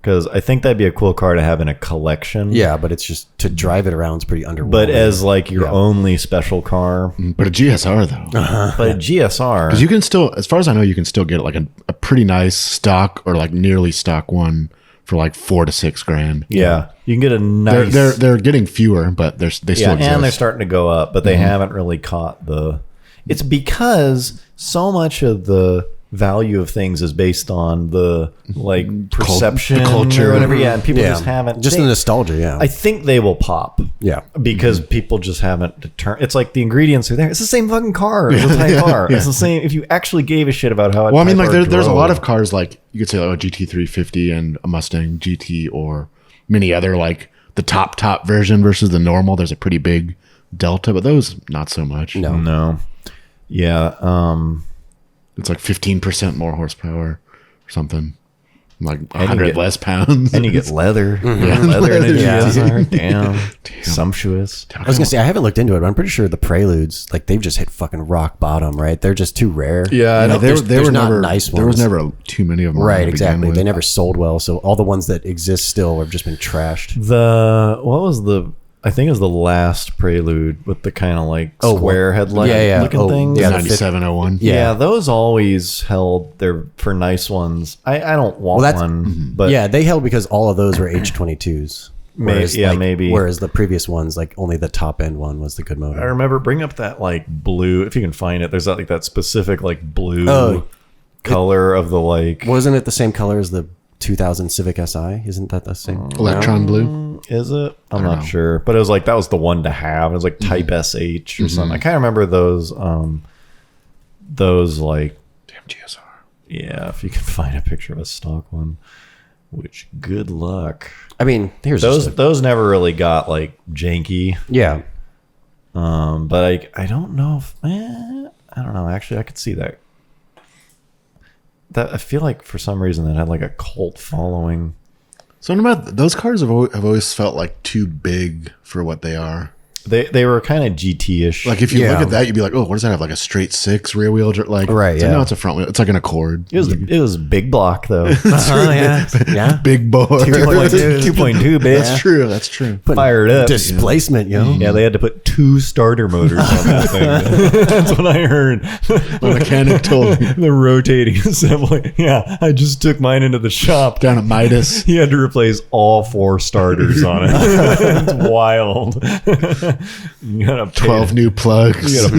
because I think that'd be a cool car to have in a collection. Yeah, but it's just to drive it around is pretty underwhelming. But as like your only special car, But a GSR though. but a GSR, Because you can still, as far as I know, you can still get like a pretty nice stock or like nearly stock one for like $4,000 to $6,000. yeah, you can get a nice. They're getting fewer, but they still yeah, exist. and they're starting to go up, but they haven't really caught the. It's because so much of the value of things is based on the like perception, the culture. or whatever. Yeah, and people just haven't. Just the nostalgia, yeah. I think they will pop. Yeah. Because people just haven't determined. It's like the ingredients are there. It's the same fucking car. It's a Type R. It's the same. If you actually gave a shit about how it. Well, I mean, like there's a lot of cars like you could say like a GT350 and a Mustang GT or many other like the top version versus the normal. There's a pretty big delta, but those not so much. No. Yeah. It's like 15% more horsepower or something. Like you 100 get- less pounds. And you get leather. Leather in a Yeah. GSR. Damn. Sumptuous. I was gonna say I haven't looked into it, but I'm pretty sure the Preludes, like they've just hit fucking rock bottom, right? They're just too rare. Yeah, You know, they there's were not never nice There was ones. never too many of them. Right, to begin exactly. with. They never sold well, so all the ones that exist still have just been trashed. What was the? I think it was the last Prelude with the kind of like square headlight yeah. looking Oh, things. yeah, The the 9701. Yeah, those always held. They're for nice ones. I don't want Well, that's- one, but Yeah, they held because all of those were H22s. Maybe. Whereas the previous ones, like only the top end one was the good I motor. remember bring up that like blue if you can find it. There's that like that specific like blue Oh, color of the like. Wasn't it the same color as the 2000 Civic Si? Isn't that the same? Electron blue. Is it? I'm not sure, but it was like that was the one to have. It was like Type SH or something. I can't remember those. Those like Damn GSR. yeah. If you can find a picture of a stock one, which good luck. I mean, here's Those never really got like janky. yeah. But I don't know if I don't know. Actually, I could see that. That I feel like for some reason that had like a cult following. So no matter, those cars have always felt like too big for what they are. They were kind of GT-ish. Like if you Yeah. look at that, you'd be like, oh, what does that have? Like a straight six rear wheel? Like Right, it's like, yeah. no, it's a front wheel. It's like an Accord. it was big block though. Yeah. Big boy. 2.2, bitch. That's true. Fired up. Displacement, yo. Yeah, they had to put 2 starter motors on that thing. That's what I heard. My mechanic told me The rotating assembly. Yeah, I just took mine into the shop. down at Midas. He had to replace all 4 starters on it. It's wild. You gotta pay 12 new plugs. You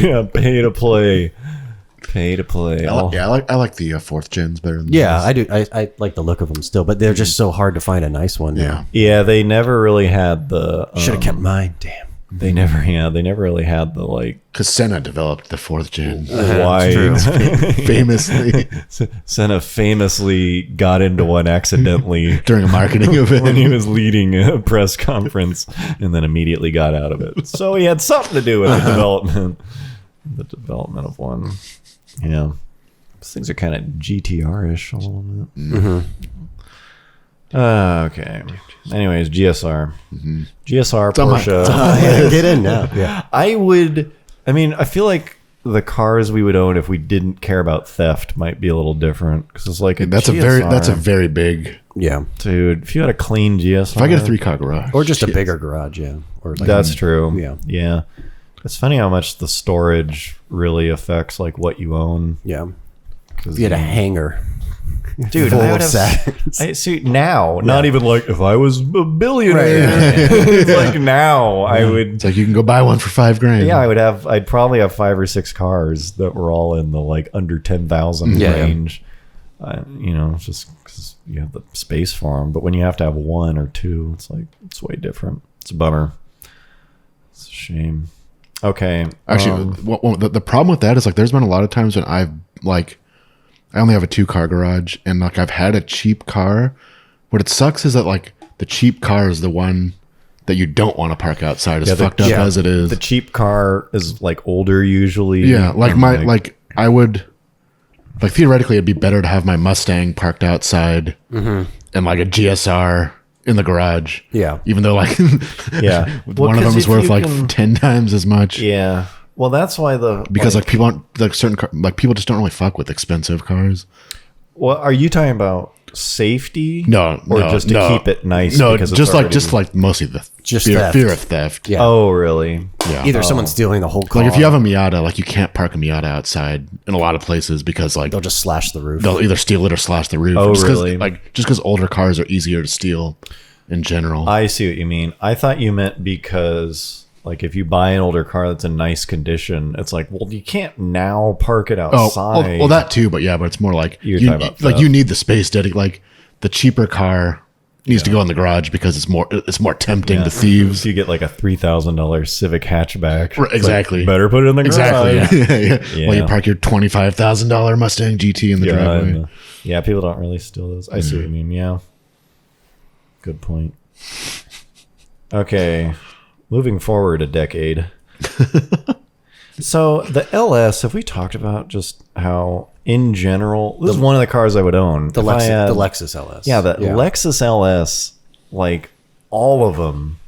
gotta pay to play. Pay to play. I like the fourth gens better than Yeah, those. I do. I like the look of them still, but they're just so hard to find a nice one. Yeah. Yeah, they never really had the. Should have kept mine. Damn. They never really had the like Because Senna developed the fourth gen. wide. Famously Senna famously got into one accidentally during a marketing when event. he was leading a press conference, and then immediately got out of it. So he had something to do with the development of one. Yeah, these things are kind of GTR-ish a little bit. Okay. Anyways, GSR. GSR, on my- Porsche. Get in now. Yeah. I feel like the cars we would own if we didn't care about theft might be a little different because it's like That's a very big Yeah. Dude, if you had a clean GSR. If I get a 3-car garage. Or just a bigger garage, yeah. Or like, That's true. Yeah. Yeah. It's funny how much the storage really affects like what you own. yeah. 'Cause, If you had a hangar. dude, full I of would have, sats. I see now, not even like if I was a billionaire. It's like now I would. It's like you can go buy one for $5,000. Yeah, I'd probably have 5 or 6 cars that were all in the like under 10,000 Yeah. range. Just because you have the space for them. But when you have to have 1 or 2, it's like it's way different. It's a bummer. It's a shame. Okay, Actually, the problem with that is like there's been a lot of times when I only have a 2-car garage and like I've had a cheap car. What it sucks is that like the cheap car is the one that you don't want to park outside as fucked up as it is. the cheap car is like older usually. Yeah, like and, I would like theoretically it'd be better to have my Mustang parked outside and like a GSR in the garage. Yeah. Even though like yeah. one of them is worth like 10 times as much. Yeah. Well, that's why Because like people aren't like people just don't really fuck with expensive cars. Well, are you talking about safety? No, or no, just to no. keep it nice? No, because just it's like mostly the Just fear, theft. fear of theft. Yeah. Oh, really? Yeah. Either someone's stealing the whole car. Like if you have a Miata, like you can't park a Miata outside in a lot of places because like they'll just slash the roof. they'll either steal it or slash the roof. Oh, just 'cause, really? Like just because older cars are easier to steal in general. I see what you mean. I thought you meant because, like, if you buy an older car that's in nice condition, it's like, well, you can't now park it Oh, outside. well, that too, but it's more like You're you, talking about like theft. you need the space dedicated. Like the cheaper car needs to go in the garage because it's more tempting to thieves. If you get like a $3,000 Civic hatchback, Right, it's exactly. like, better put it in the garage. Exactly. Yeah. Yeah. Well, you park your $25,000 Mustang GT in the Yeah, driveway. yeah, people don't really steal those. I see what you mean. Yeah. Good point. Okay. Moving forward a decade. So the LS, have we talked about just how, in general, this is one of the cars I would own. The If I had- Lexus LS. Yeah, the Lexus LS, like all of them,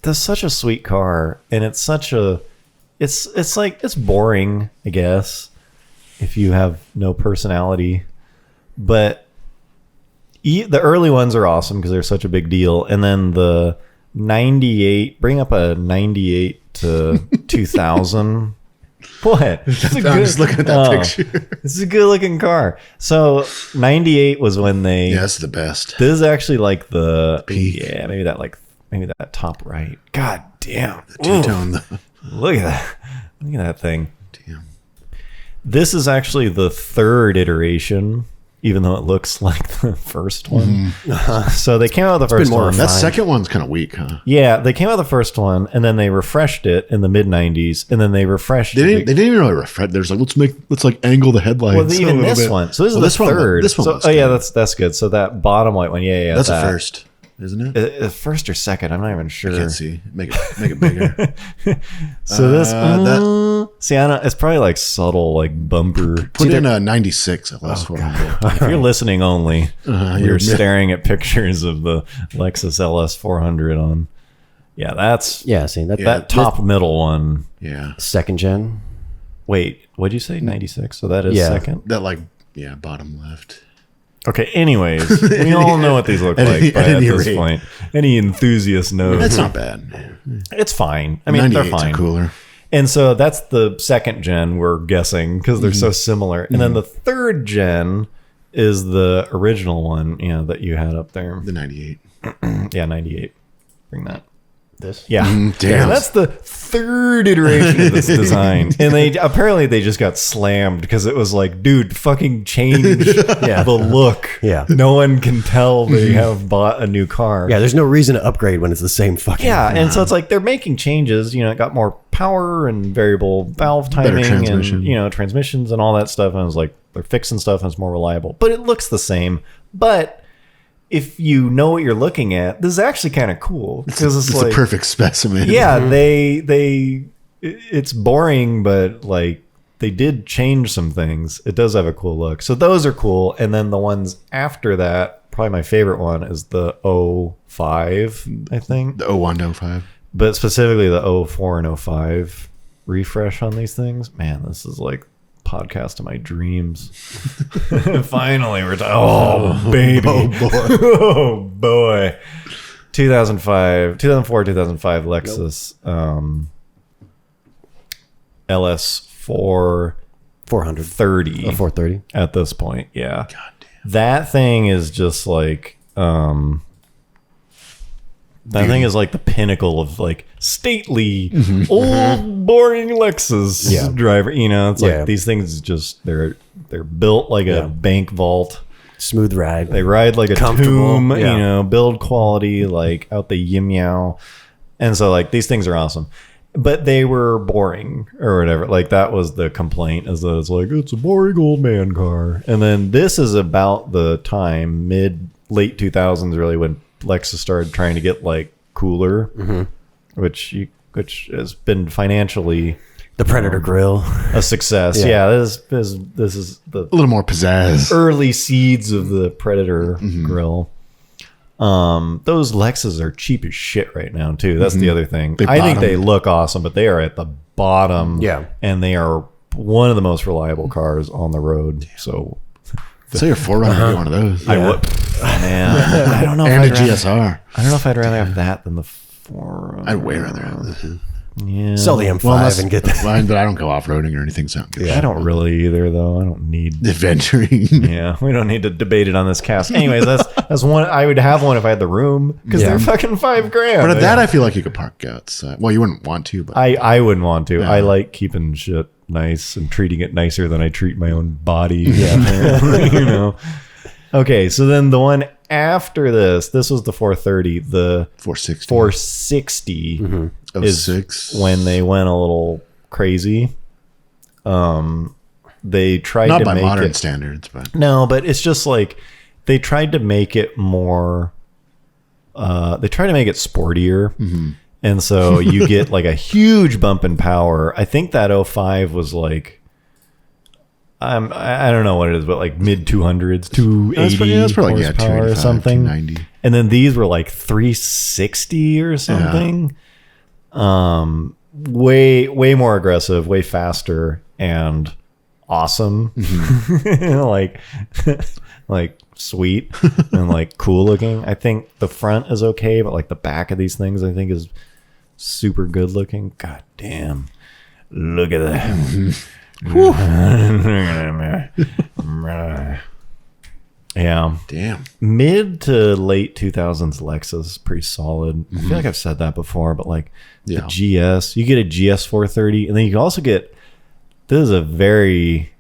that's such a sweet car, and it's such a, it's like it's boring, I guess, if you have no personality, but the early ones are awesome because they're such a big deal, and then the 98, bring up a 98 to 2000. What? I'm just looking at that picture. This is a good looking car. So 98 was when they. Yeah, that's the best. This is actually like the Peak. Yeah, maybe that top right. God damn. Two-tone. Look at that. Look at that thing. Damn. This is actually the third iteration, even though it looks like the first one. So they came out with the first one. That second one's kind of weak, huh? Yeah, they came out with the first one, and then they refreshed it in the mid '90s, and then they refreshed They it. didn't even really refresh. There's like let's like angle the headlights. Well, a even little this bit. one. So this is Well, the this one- third. this one So, was oh yeah, good. that's good. So that bottom white one, yeah, That's that. a first, isn't it? First or second? I'm not even sure. Can't see. Make it bigger. So this, that- see, I don't. It's probably like subtle, like bumper. Put in a 96 LS 400. If you're listening only, you're- you're staring at pictures of the Lexus LS 400 on. Yeah, that's See, that top middle one. Yeah, second gen. Wait, what'd you say? 96. So that is Yeah. second. that bottom left. Okay. Anyways, we all know what these look like at at any this rate. point. Any enthusiast knows. That's not bad. It's fine. I mean, they're 98's fine. cooler. And so that's the second gen, we're guessing, because they're so similar. And then the third gen is the original one, that you had up there. The 98. Yeah, 98. Bring that. This. Yeah. damn. Yeah, that's the third iteration of this design. And they just got slammed because it was like, dude, fucking change the look. Yeah. No one can tell they have bought a new car. Yeah, there's no reason to upgrade when it's the same fucking. Yeah, and so it's like they're making changes. It got more power and variable valve timing transmission. and transmissions and all that stuff. And I was like, they're fixing stuff and it's more reliable, but it looks the same. But if you know what you're looking at, this is actually kind of cool because it's like a perfect specimen. yeah, it's boring, but like they did change some things. It does have a cool look. So those are cool. And then the ones after that, probably my favorite one is the 05, I think. The 01 to 05. But specifically the 04 and 05 refresh on these things. Man, this is like podcast of my dreams. Finally, we're talking. Oh, baby. Oh, boy. 2004, 2005 Lexus LS4 400. 30. 430. At this point, yeah. God damn. That thing is just like that thing is like the pinnacle of like stately old boring Lexus driver. You know, it's like these things just they're built like a bank vault. Smooth ride. They ride like a tomb, you know, build quality, like out the yin yow. And so like these things are awesome. But they were boring or whatever. Like that was the complaint, is that it's like, it's a boring old man car. And then this is about the time, late 2000s really, when Lexus started trying to get like cooler, which has been financially the Predator grill, a success. Yeah, this is the A little more pizzazz. early seeds of the Predator grill. Those Lexus are cheap as shit right now too. That's the other thing. I think they look awesome, but they are at the bottom. Yeah, and they are one of the most reliable cars on the road. So your 4Runner be one of those. I would. Man, I don't know. And a GSR. I don't know if I'd rather have that than the 4Runner. I'd way rather have that. Yeah. Sell the M5 and get that. But I don't go off-roading or anything. So I don't really either, though. I don't need adventuring. Yeah, we don't need to debate it on this cast. Anyways, that's one. I would have one if I had the room, because they're fucking $5,000. But at that, I feel like you could park outside. Well, you wouldn't want to, but I wouldn't want to. I like keeping shit nice and treating it nicer than I treat my own body. Yeah, you know. Okay, so then the one after this was the 430. The 460 is 06. when they went a little crazy. They tried not to by make modern it, standards, but no, but it's just like they tried to make it more. They tried to make it sportier, and so you get like a huge bump in power. I think that 05 was like. I don't know what it is, but like mid 200s, 280 that's probably horsepower or something. 290. And then these were like 360 or something. Way more aggressive, way faster, and awesome. like sweet and like cool looking. I think the front is okay, but like the back of these things I think is super good looking. God damn. Look at that. Yeah. Damn. Mid to late 2000s Lexus, pretty solid. I feel like I've said that before, but like the GS, you get a GS 430, and then you can also get, this is a very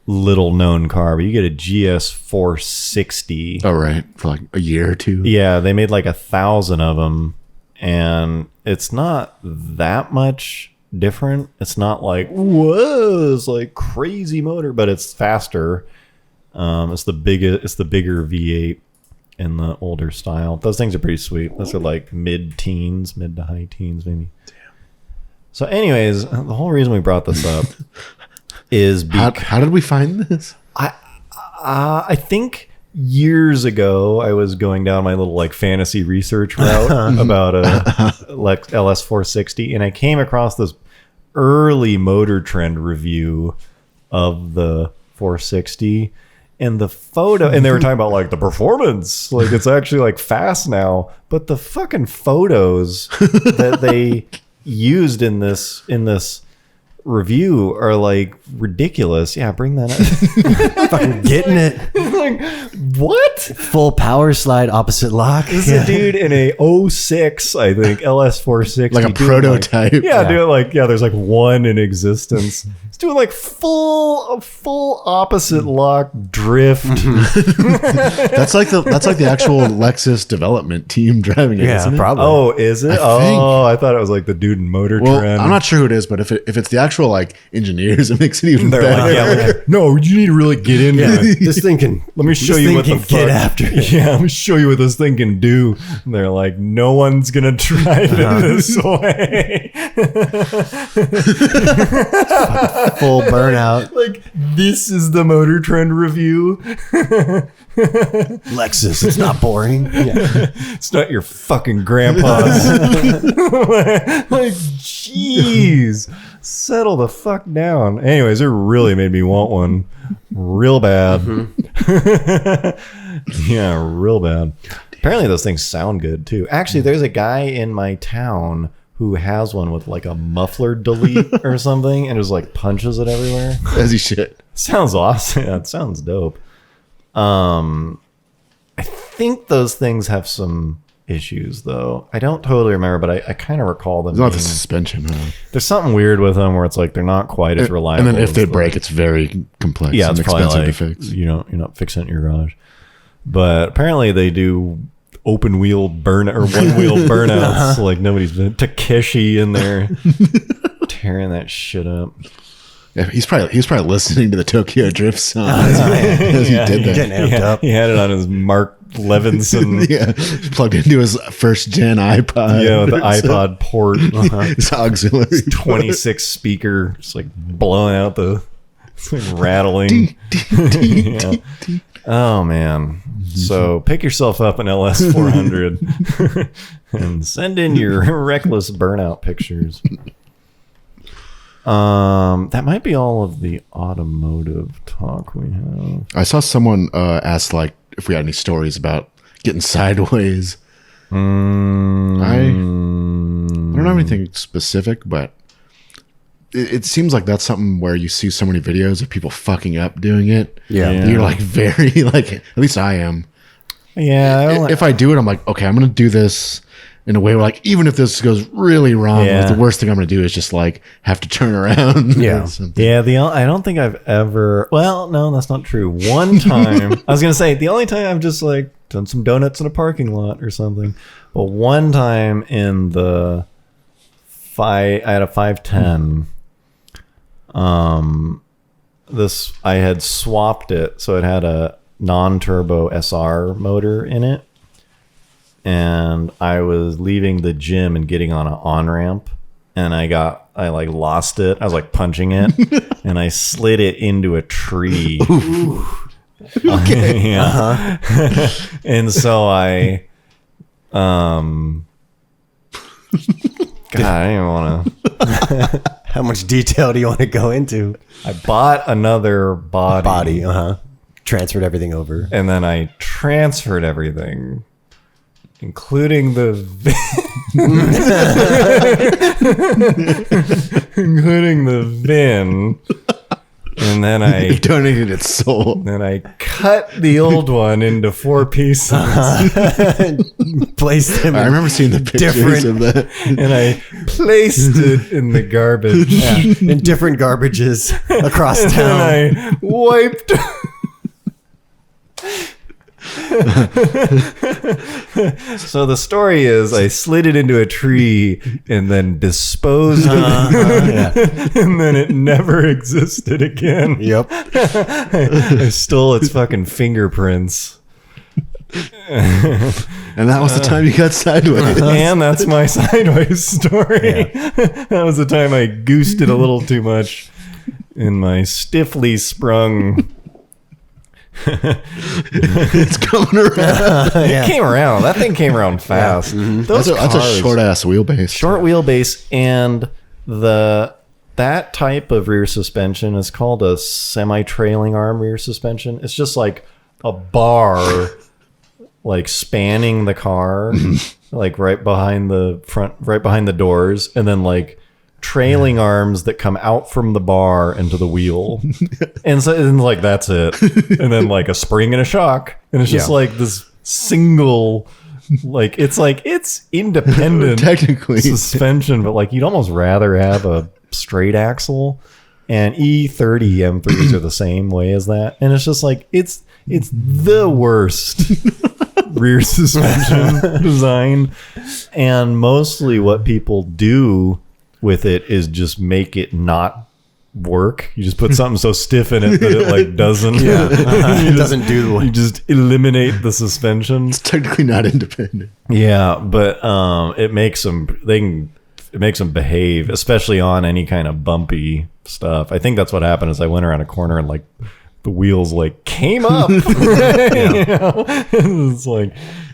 little known car, but you get a GS 460. Oh, right. For like a year or two. Yeah, they made like 1,000 of them, and it's not that much different. It's not like, whoa, it's like crazy motor, but it's faster. It's the bigger V8 in the older style. Those things are pretty sweet. Those are like mid to high teens maybe. Damn. So anyways, the whole reason we brought this up is how did we find this? I think years ago I was going down my little like fantasy research route about a LS460, and I came across this early Motor Trend review of the 460, and the photo, and they were talking about like the performance, like it's actually like fast now, but the fucking photos that they used in this review are like ridiculous. Yeah, bring that up. Fucking getting it. Like, what? Full power slide, opposite lock. This is a dude in a 06, I think, LS460. Like a prototype. Doing like, there's like one in existence. It's doing like full opposite lock drift. That's like the actual Lexus development team driving it, isn't it? Probably. Oh, is it? I think. I thought it was like the dude in Motor Trend. I'm not sure who it is, but if it's the actual like engineers, it makes it even They're better. like, no, you need to really get in there. This thing can. Let me show you what the fuck. Get after it. Yeah, let me show you what this thing can do. And they're like, no one's gonna drive it this way. Full burnout. Like, this is the Motor Trend review. Lexus, it's not boring. Yeah. It's not your fucking grandpa's. Like, jeez. Settle the fuck down. Anyways, it really made me want one real bad. Yeah, real bad. Apparently those things sound good too. Actually, there's a guy in my town who has one with like a muffler delete or something and just like punches it everywhere. As he should. Sounds awesome. Yeah, it sounds dope. I think those things have some issues though. I don't totally remember, but I kind of recall them. It's not the suspension, huh? There's something weird with them where it's like they're not quite as reliable. And then if as they the- break, it's very complex yeah, and it's probably expensive like, to fix. you're not fixing it in your garage. But apparently they do open wheel burn or one wheel burnouts. Like nobody's been Takeshi in there tearing that shit up. Yeah, he was probably listening to the Tokyo Drift song as he did that. Getting amped up. He had it on his Mark Levinson. Yeah, plugged into his first gen iPod. Yeah, with the iPod port. It's auxiliary. 26 speaker, just like blowing out the it's like rattling. Yeah. Oh man. So pick yourself up an LS 400 and send in your reckless burnout pictures. That might be all of the automotive talk we have. I saw someone ask like if we had any stories about getting sideways. I don't have anything specific, but it seems like that's something where you see so many videos of people fucking up doing it. Yeah. You're like very like, at least I am. Yeah. If I do it, I'm like, okay, I'm going to do this in a way where like, even if this goes really wrong, Yeah. the worst thing I'm going to do is just like have to turn around. Yeah. or something. Yeah, I don't think I've ever. Well, no, that's not true. One time, I was gonna say the only time I've just like done some donuts in a parking lot or something. But one time in the I had a 510. I had swapped it, so it had a non-turbo SR motor in it, and I was leaving the gym and getting on an on-ramp, and I like lost it. I was like punching it, and I slid it into a tree. Okay. Yeah. And so I, God, I didn't want to. How much detail do you want to go into? I bought another body. Transferred everything over. And then I transferred everything, including the VIN. And then I Donated its soul. then I cut the old one into 4 pieces, Placed them I in remember seeing the pictures different- of that. and I placed it in the garbage. in different garbages across And town. then I wiped. So the story is I slid it into a tree and then disposed of it. And then it never existed again. Yep. I stole its fucking fingerprints. And that was the time you got sideways. And that's my sideways story. That was the time I goosed it a little too much in my stiffly sprung. It's coming around. It came around. That thing came around fast. Those That's a cars- short ass wheelbase. short wheelbase, and that type of rear suspension is called a semi-trailing arm rear suspension. It's just like a bar like spanning the car, like right behind the front, right behind the doors, and then like trailing arms that come out from the bar into the wheel. And so and like that's it. And then like a spring and a shock. And it's just like this single it's independent Technically. suspension, but like you'd almost rather have a straight axle. And E30 M3s are the same way as that. And it's just like it's the worst rear suspension design. And mostly what people do with it is just make it not work. You just put something so stiff in it that it like doesn't. It doesn't do You just eliminate the suspension. It's technically not independent. Yeah, but it makes them. They can behave, especially on any kind of bumpy stuff. I think that's what happened. Is I went around a corner and like the wheels like came up. You know?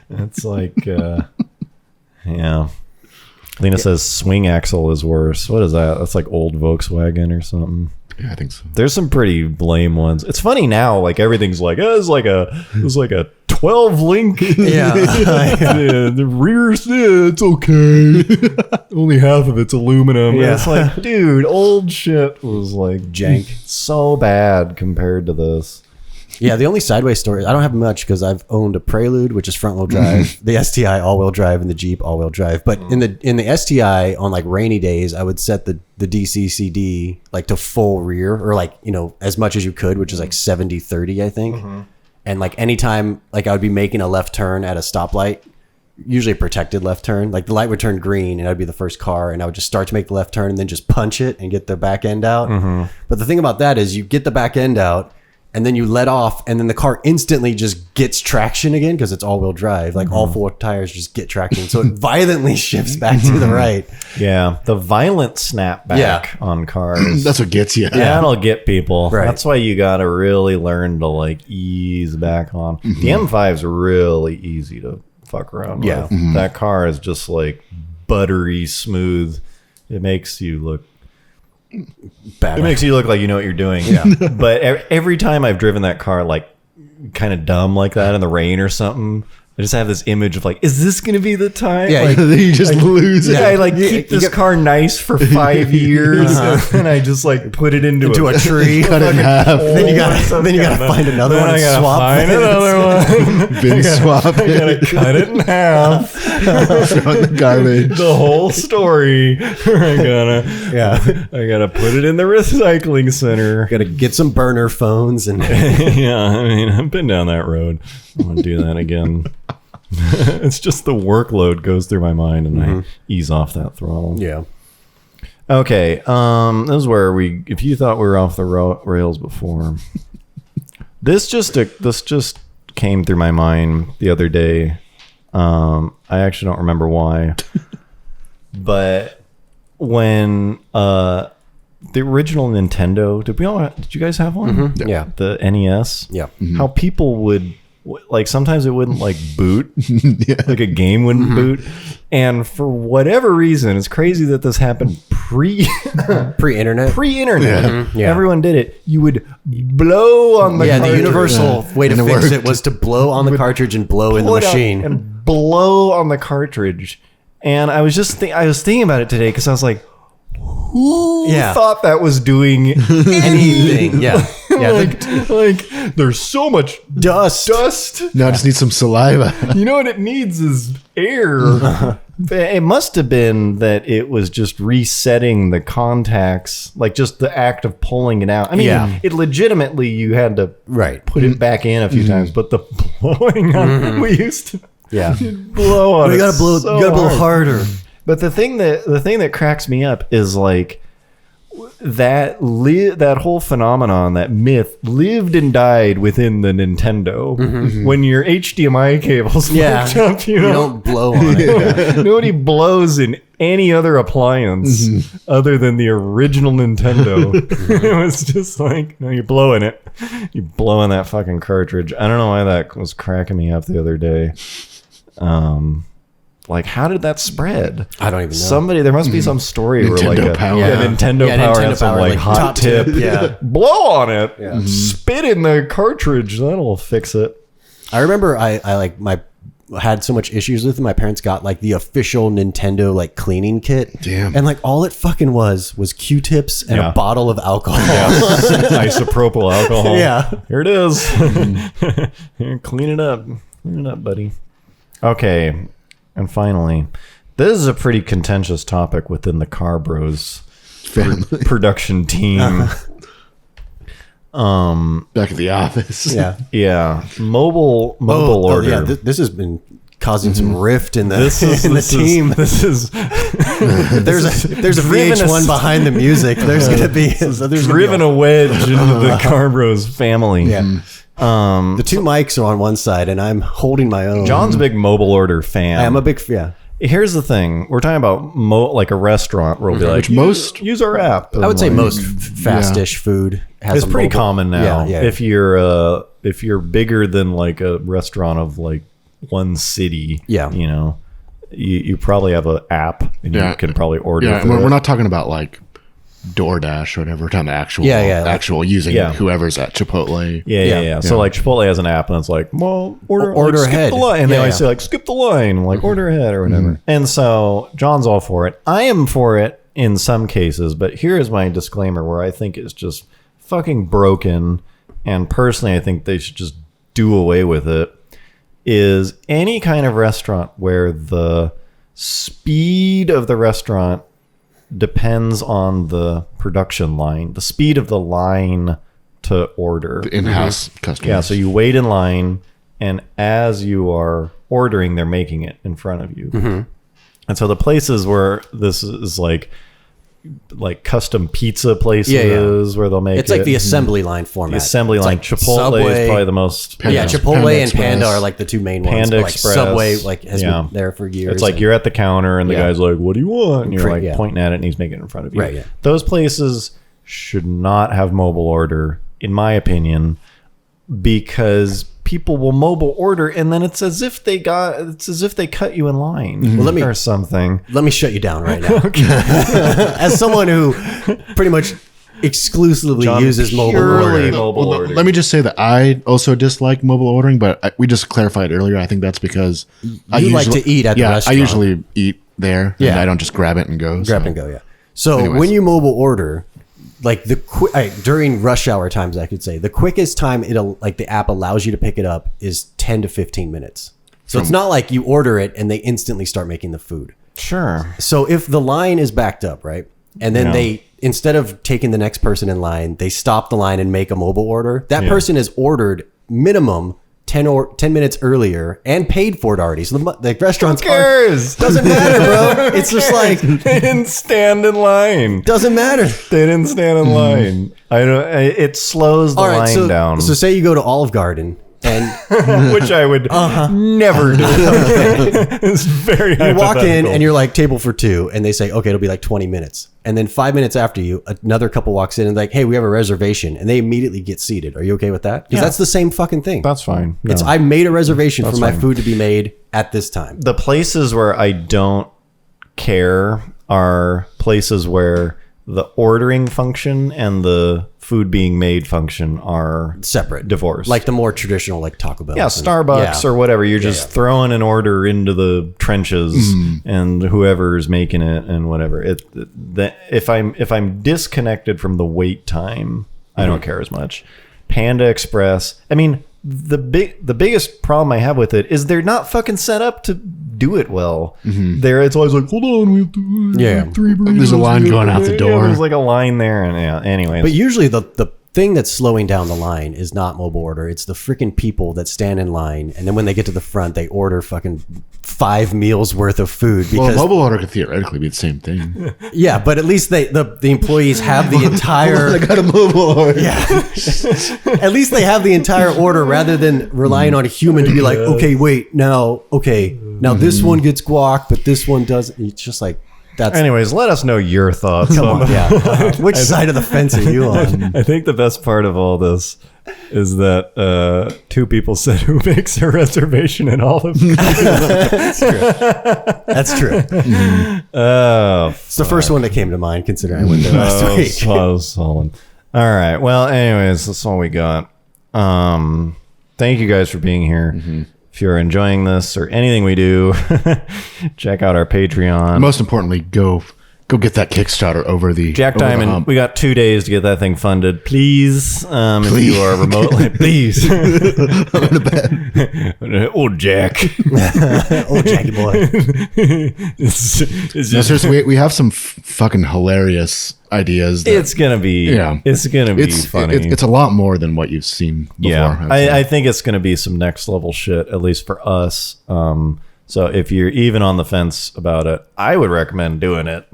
it's like yeah. Lena says swing axle is worse. What is that? That's like old Volkswagen or something. Yeah, I think so. There's some pretty lame ones. It's funny now, like everything's like, it's like a 12 link. Yeah. The rear, it's okay. Only half of it's aluminum. Yeah. It's like, dude, old shit was like Jank. so bad compared to this. Yeah, the only sideways story, I don't have much because I've owned a Prelude, which is front wheel drive, the STI all wheel drive, and the Jeep all wheel drive. But in the STI on like rainy days, I would set the DC CD like to full rear, or like, you know, as much as you could, which is like 70-30, I think. And like anytime like I would be making a left turn at a stoplight, usually a protected left turn, like the light would turn green and I'd be the first car, and I would just start to make the left turn and then just punch it and get the back end out. But the thing about that is you get the back end out and then you let off, and then the car instantly just gets traction again because it's all-wheel drive. Like all four tires just get traction, so it violently shifts back to the right. Yeah, the violent snapback on cars. That's what gets you. That'll get people. Right. That's why you got to really learn to like ease back on. The M5 is really easy to fuck around with. That car is just like buttery smooth. It makes you look Bad. It makes you look like you know what you're doing. Yeah. But every time I've driven that car, like kind of dumb like that in the rain or something, I just have this image of like, is this going to be the time? Yeah, like, You just lose it. I like keep this car nice for 5 years, and I just like put it into a tree, cut it in half. Then you gotta find another one. I gotta swap find another one. Bin swap I gotta cut it in half. Throw it in the garbage. The whole story. I gotta put it in the recycling center. Gotta get some burner phones and Yeah, I mean, I've been down that road. I want to do that again. It's just the workload goes through my mind, and I ease off that throttle. yeah. Okay, this is where if you thought we were off the rails before, this just came through my mind the other day. I actually don't remember why, but when the original Nintendo, did you guys have one? Yeah. The NES. Yeah. How people would like sometimes it wouldn't like boot, like a game wouldn't boot, and for whatever reason, it's crazy that this happened Pre-internet. Yeah. Everyone did it. You would blow on the The universal way to And it fix worked. it was to blow on the cartridge and blow in the pull it out machine. and blow on the cartridge. And I was just I was thinking about it today because I was like, who thought that was doing Anything. Yeah. Yeah. like there's so much dust. Now I just need some saliva. You know what it needs is air. It must have been that it was just resetting the contacts, like just the act of pulling it out. I mean, it legitimately you had to put it back in a few times, but the blowing on we used to blow on. You gotta blow harder. But the thing that cracks me up is like that whole phenomenon, that myth lived and died within the Nintendo. When your HDMI cable's hooked up, you don't blow on it. Nobody blows in any other appliance other than the original Nintendo. It was just like, no, you're blowing it. You're blowing that fucking cartridge. I don't know why that was cracking me up the other day. Like, how did that spread? I don't even know. There must be some story where like Nintendo Power. Nintendo Power had some like hot top tip. Blow on it. Yeah. Spit in the cartridge. That'll fix it. I remember I had so much issues with it. My parents got like the official Nintendo like cleaning kit. Damn. And like all it fucking was Q-tips and a bottle of alcohol. Isopropyl alcohol. Yeah. Here it is. Here, clean it up. Clean it up, buddy. Okay. And finally, this is a pretty contentious topic within the Car Bros production team. Back at the office. Yeah. Mobile order. Yeah, this has been causing some rift in the team. There's a VH1 behind the music. There's gonna be driven a wedge into the Car Bros family. Yeah. The two mics are on one side, and I'm holding my own. John's a big mobile order fan. I'm a big here's the thing: we're talking about like a restaurant where we'll be like, Which most- use our app. I would say Like, most fast dish food has it's a pretty mobile- common now. Yeah. If you're bigger than like a restaurant of like one city, Yeah. you know, you probably have an app and you can probably order. Yeah, and through we're it. not talking about like DoorDash or whatever. We're talking actual, Yeah, like- actual using Yeah. whoever's at Chipotle. Yeah. So like Chipotle has an app and it's like, well, order ahead. skip the line. And they Yeah, always yeah. say like, skip the line, like order ahead or whatever. And so John's all for it. I am for it in some cases, but here is my disclaimer where I think it's just fucking broken. And personally, I think they should just do away with it. Is any kind of restaurant where the speed of the restaurant depends on the production line, the speed of the line to order. The in-house customers. Yeah, so you wait in line, and as you are ordering, they're making it in front of you. And so the places where this is like custom pizza places where they'll make It's like the assembly line format. the assembly It's line. like Chipotle Subway. is probably the most. Panda- Yeah, Chipotle Panda and Panda Express. are like the two main ones. Panda but, like Express. Subway has Yeah. been there for years. It's like and- you're at the counter and the Yeah. guy's like, "What do you want?" And you're Right, like yeah. pointing at it, and he's making it in front of you. Right, yeah. Those places should not have mobile order, in my opinion, because people will mobile order, and then it's as if they cut you in line Well, let me- or something. Let me shut you down right now. As someone who pretty much exclusively John uses mobile purely order. mobile Well, order. let me just say that I also dislike mobile ordering, but we just clarified earlier. I think that's because You like to eat at the restaurant. I usually eat there. Yeah. And I don't just grab it and go. Grab so. and go, yeah. So Anyways. when you mobile order, like during rush hour times, I could say the quickest time the app allows you to pick it up is 10 to 15 minutes. So it's not like you order it and they instantly start making the food. Sure. So if the line is backed up, right? And then Yeah. they, instead of taking the next person in line, they stop the line and make a mobile order. That person is ordered minimum 10 minutes earlier and paid for it already. So the restaurants cares? doesn't matter, bro. It's just like, They didn't stand in line. doesn't matter. They didn't stand in line. I don't. It slows the line so, down. So say you go to Olive Garden and Which I would never do. It's very you walk in hypothetical. and you're like table for two, and they say, okay, it'll be like 20 minutes. And then 5 minutes after you, another couple walks in and like, hey, we have a reservation, and they immediately get seated. Are you okay with that? Because Yeah. that's the same fucking thing. That's fine. It's No. I made a reservation for my fine. food to be made at this time. The places where I don't care are places where the ordering function and the food being made function are Separate, divorced. like the more traditional, like Taco Bell. yeah, Starbucks or whatever. You're just throwing an order into the trenches, and whoever's making it and whatever. If I'm disconnected from the wait time, I don't care as much. Panda Express. I mean, the biggest problem I have with it is they're not fucking set up to do it well. It's always like, hold on, we have to Yeah. 3 burritos. There's a line going out the Yeah, door. there's like a line there, and anyway. But usually the thing that's slowing down the line is not mobile order. It's the freaking people that stand in line, and then when they get to the front, they order fucking 5 meals worth of food. Well, Because mobile order could theoretically be the same thing. yeah, but at least the employees have the entire. got a mobile order. Yeah. At least they have the entire order rather than relying on a human to be like, okay, wait, now this one gets guac, but this one doesn't. It's just like, that's. Anyways, let us know your thoughts. Come on, yeah. Which side of the fence are you on? I think the best part of all this is that 2 people said who makes a reservation at Olive. That's true. Oh, It's the first one that came to mind considering I went there last week. solid. All right. Well, anyways, that's all we got. Thank you guys for being here. If you're enjoying this or anything we do, check out our Patreon. Most importantly, go get that Kickstarter over the Jack over the Diamond, hump. we got 2 days to get that thing funded. Please, if you are remotely, please. Old Jack. Oh, Jackie boy. It's No, just, seriously, we have some fucking hilarious ideas. That, it's gonna be, Yeah. it's gonna be it's funny. It's a lot more than what you've seen before. Yeah, I'd say. I think it's going to be some next level shit, at least for us. So if you're even on the fence about it, I would recommend doing it.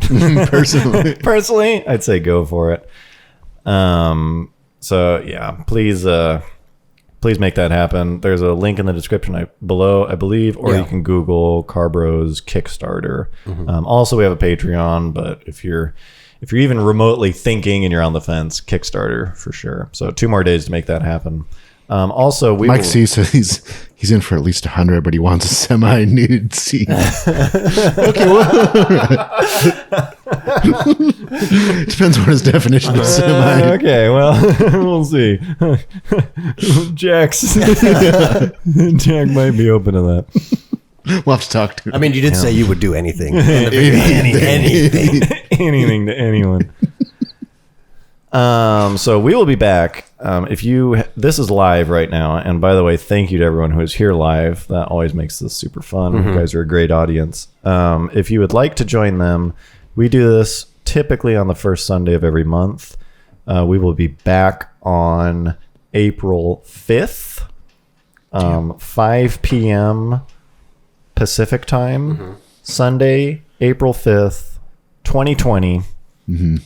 Personally, I'd say go for it. So yeah, please please make that happen. There's a link in the description below, I believe, or you can Google Carbros Kickstarter. Also, we have a Patreon, but if you're even remotely thinking and you're on the fence, Kickstarter for sure. So 2 more days to make that happen. Also, Mike C says he's in for at least 100, but he wants a semi-nude scene. Okay, well, depends on his definition of semi. Okay, well, we'll see. Jack might be open to that. We'll have to talk to him. I mean, you did say you would do anything. Anything to anyone. So we will be back. This is live right now, and by the way, thank you to everyone who is here live. That always makes this super fun. You guys are a great audience. If you would like to join them, we do this typically on the first Sunday of every month. We will be back on April 5th, 5 p.m. Pacific time, Sunday, April 5th, 2020.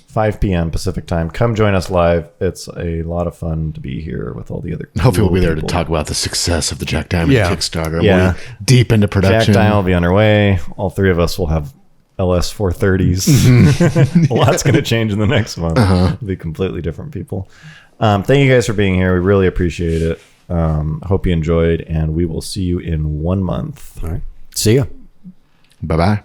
5 p.m. Pacific time. Come join us live. It's a lot of fun to be here with all the other Hopefully we'll be there people. to talk about the success of the Jack Diamond Kickstarter. Yeah. We'll be deep into production. Jack Diamond will be on our way. All 3 of us will have LS 430s. A lot's going to change in the next month. We'll be completely different people. Thank you guys for being here. We really appreciate it. Hope you enjoyed, and we will see you in 1 month. All right. See ya. Bye-bye.